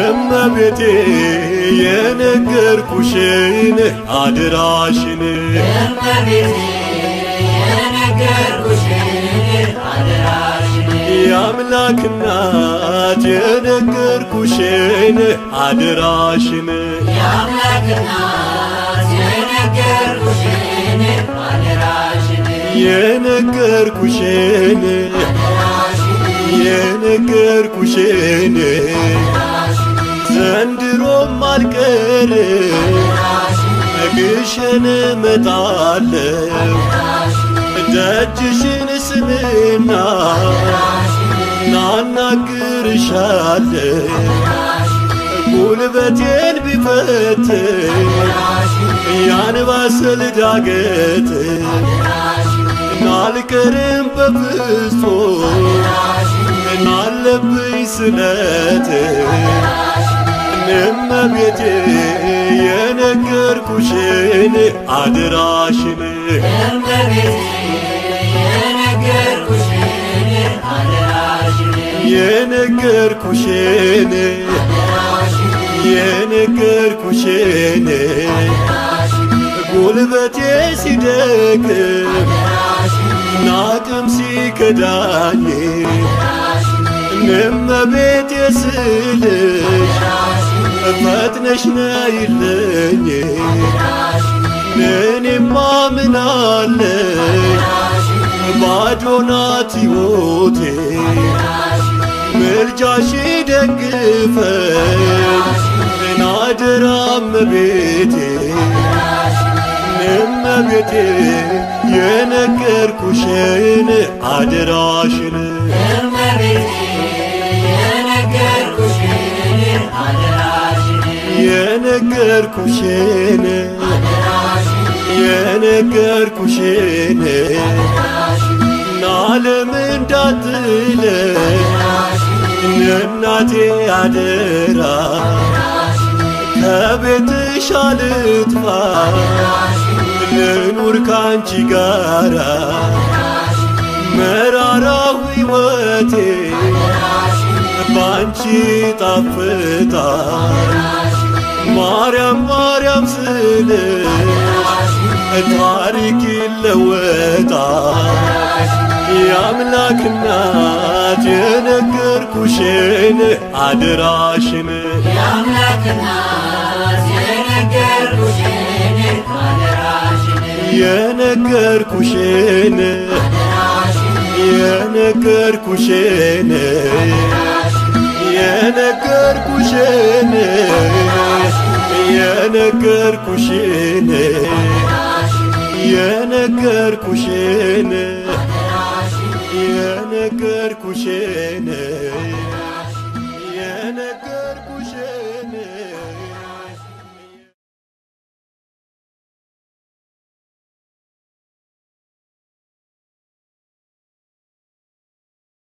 እመቤቴ የነገርኩሽን አደራሽን የአምላክ እናት የነገርኩሽን አደራሽን የነገርኩሽን የነገርኩሽን ዘንድሮም አልቀር ግሸን እመጣለሁ ደጅሽን ስምና ናናግርሻለሁ ጉልበቴን ቢፈትን ያንባሰል ዳገት ናልቀርም በፍጹም ናለብኝ ስለት እመቤቴ የነገርኩሽን አደራሽን የነገርኩሽን የነገርኩሽን ጉልበቴ ሲደክም ናቅም ሲከዳኝ እመቤቴ ስልሽ ፈጥነሽ ነይልኝ እኔማ ምናለኝ ባዶ ናት ሕይወቴ ምልጃሽ ደግፈኝ አደራ እመቤቴ እመቤቴ የነገርኩሽን አደራሽን የነገርኩሽን የነገርኩሽን ናለም እንዳትለኝ እናቴ አደራ ከቤትሽ አልጥፋ ልኑር ካንቺ ጋራ መራራው ሕይወቴ ባንቺ ጣፍጣል ማርያም ማርያም ስል ታሪክ ይለወጣል። የአምላክ እናት የነገርኩሽን አደራሽን የነገርኩሽን የነገርኩሽን የነገርኩሽን የነገርኩሽን የነገርኩሽን የነገርኩሽን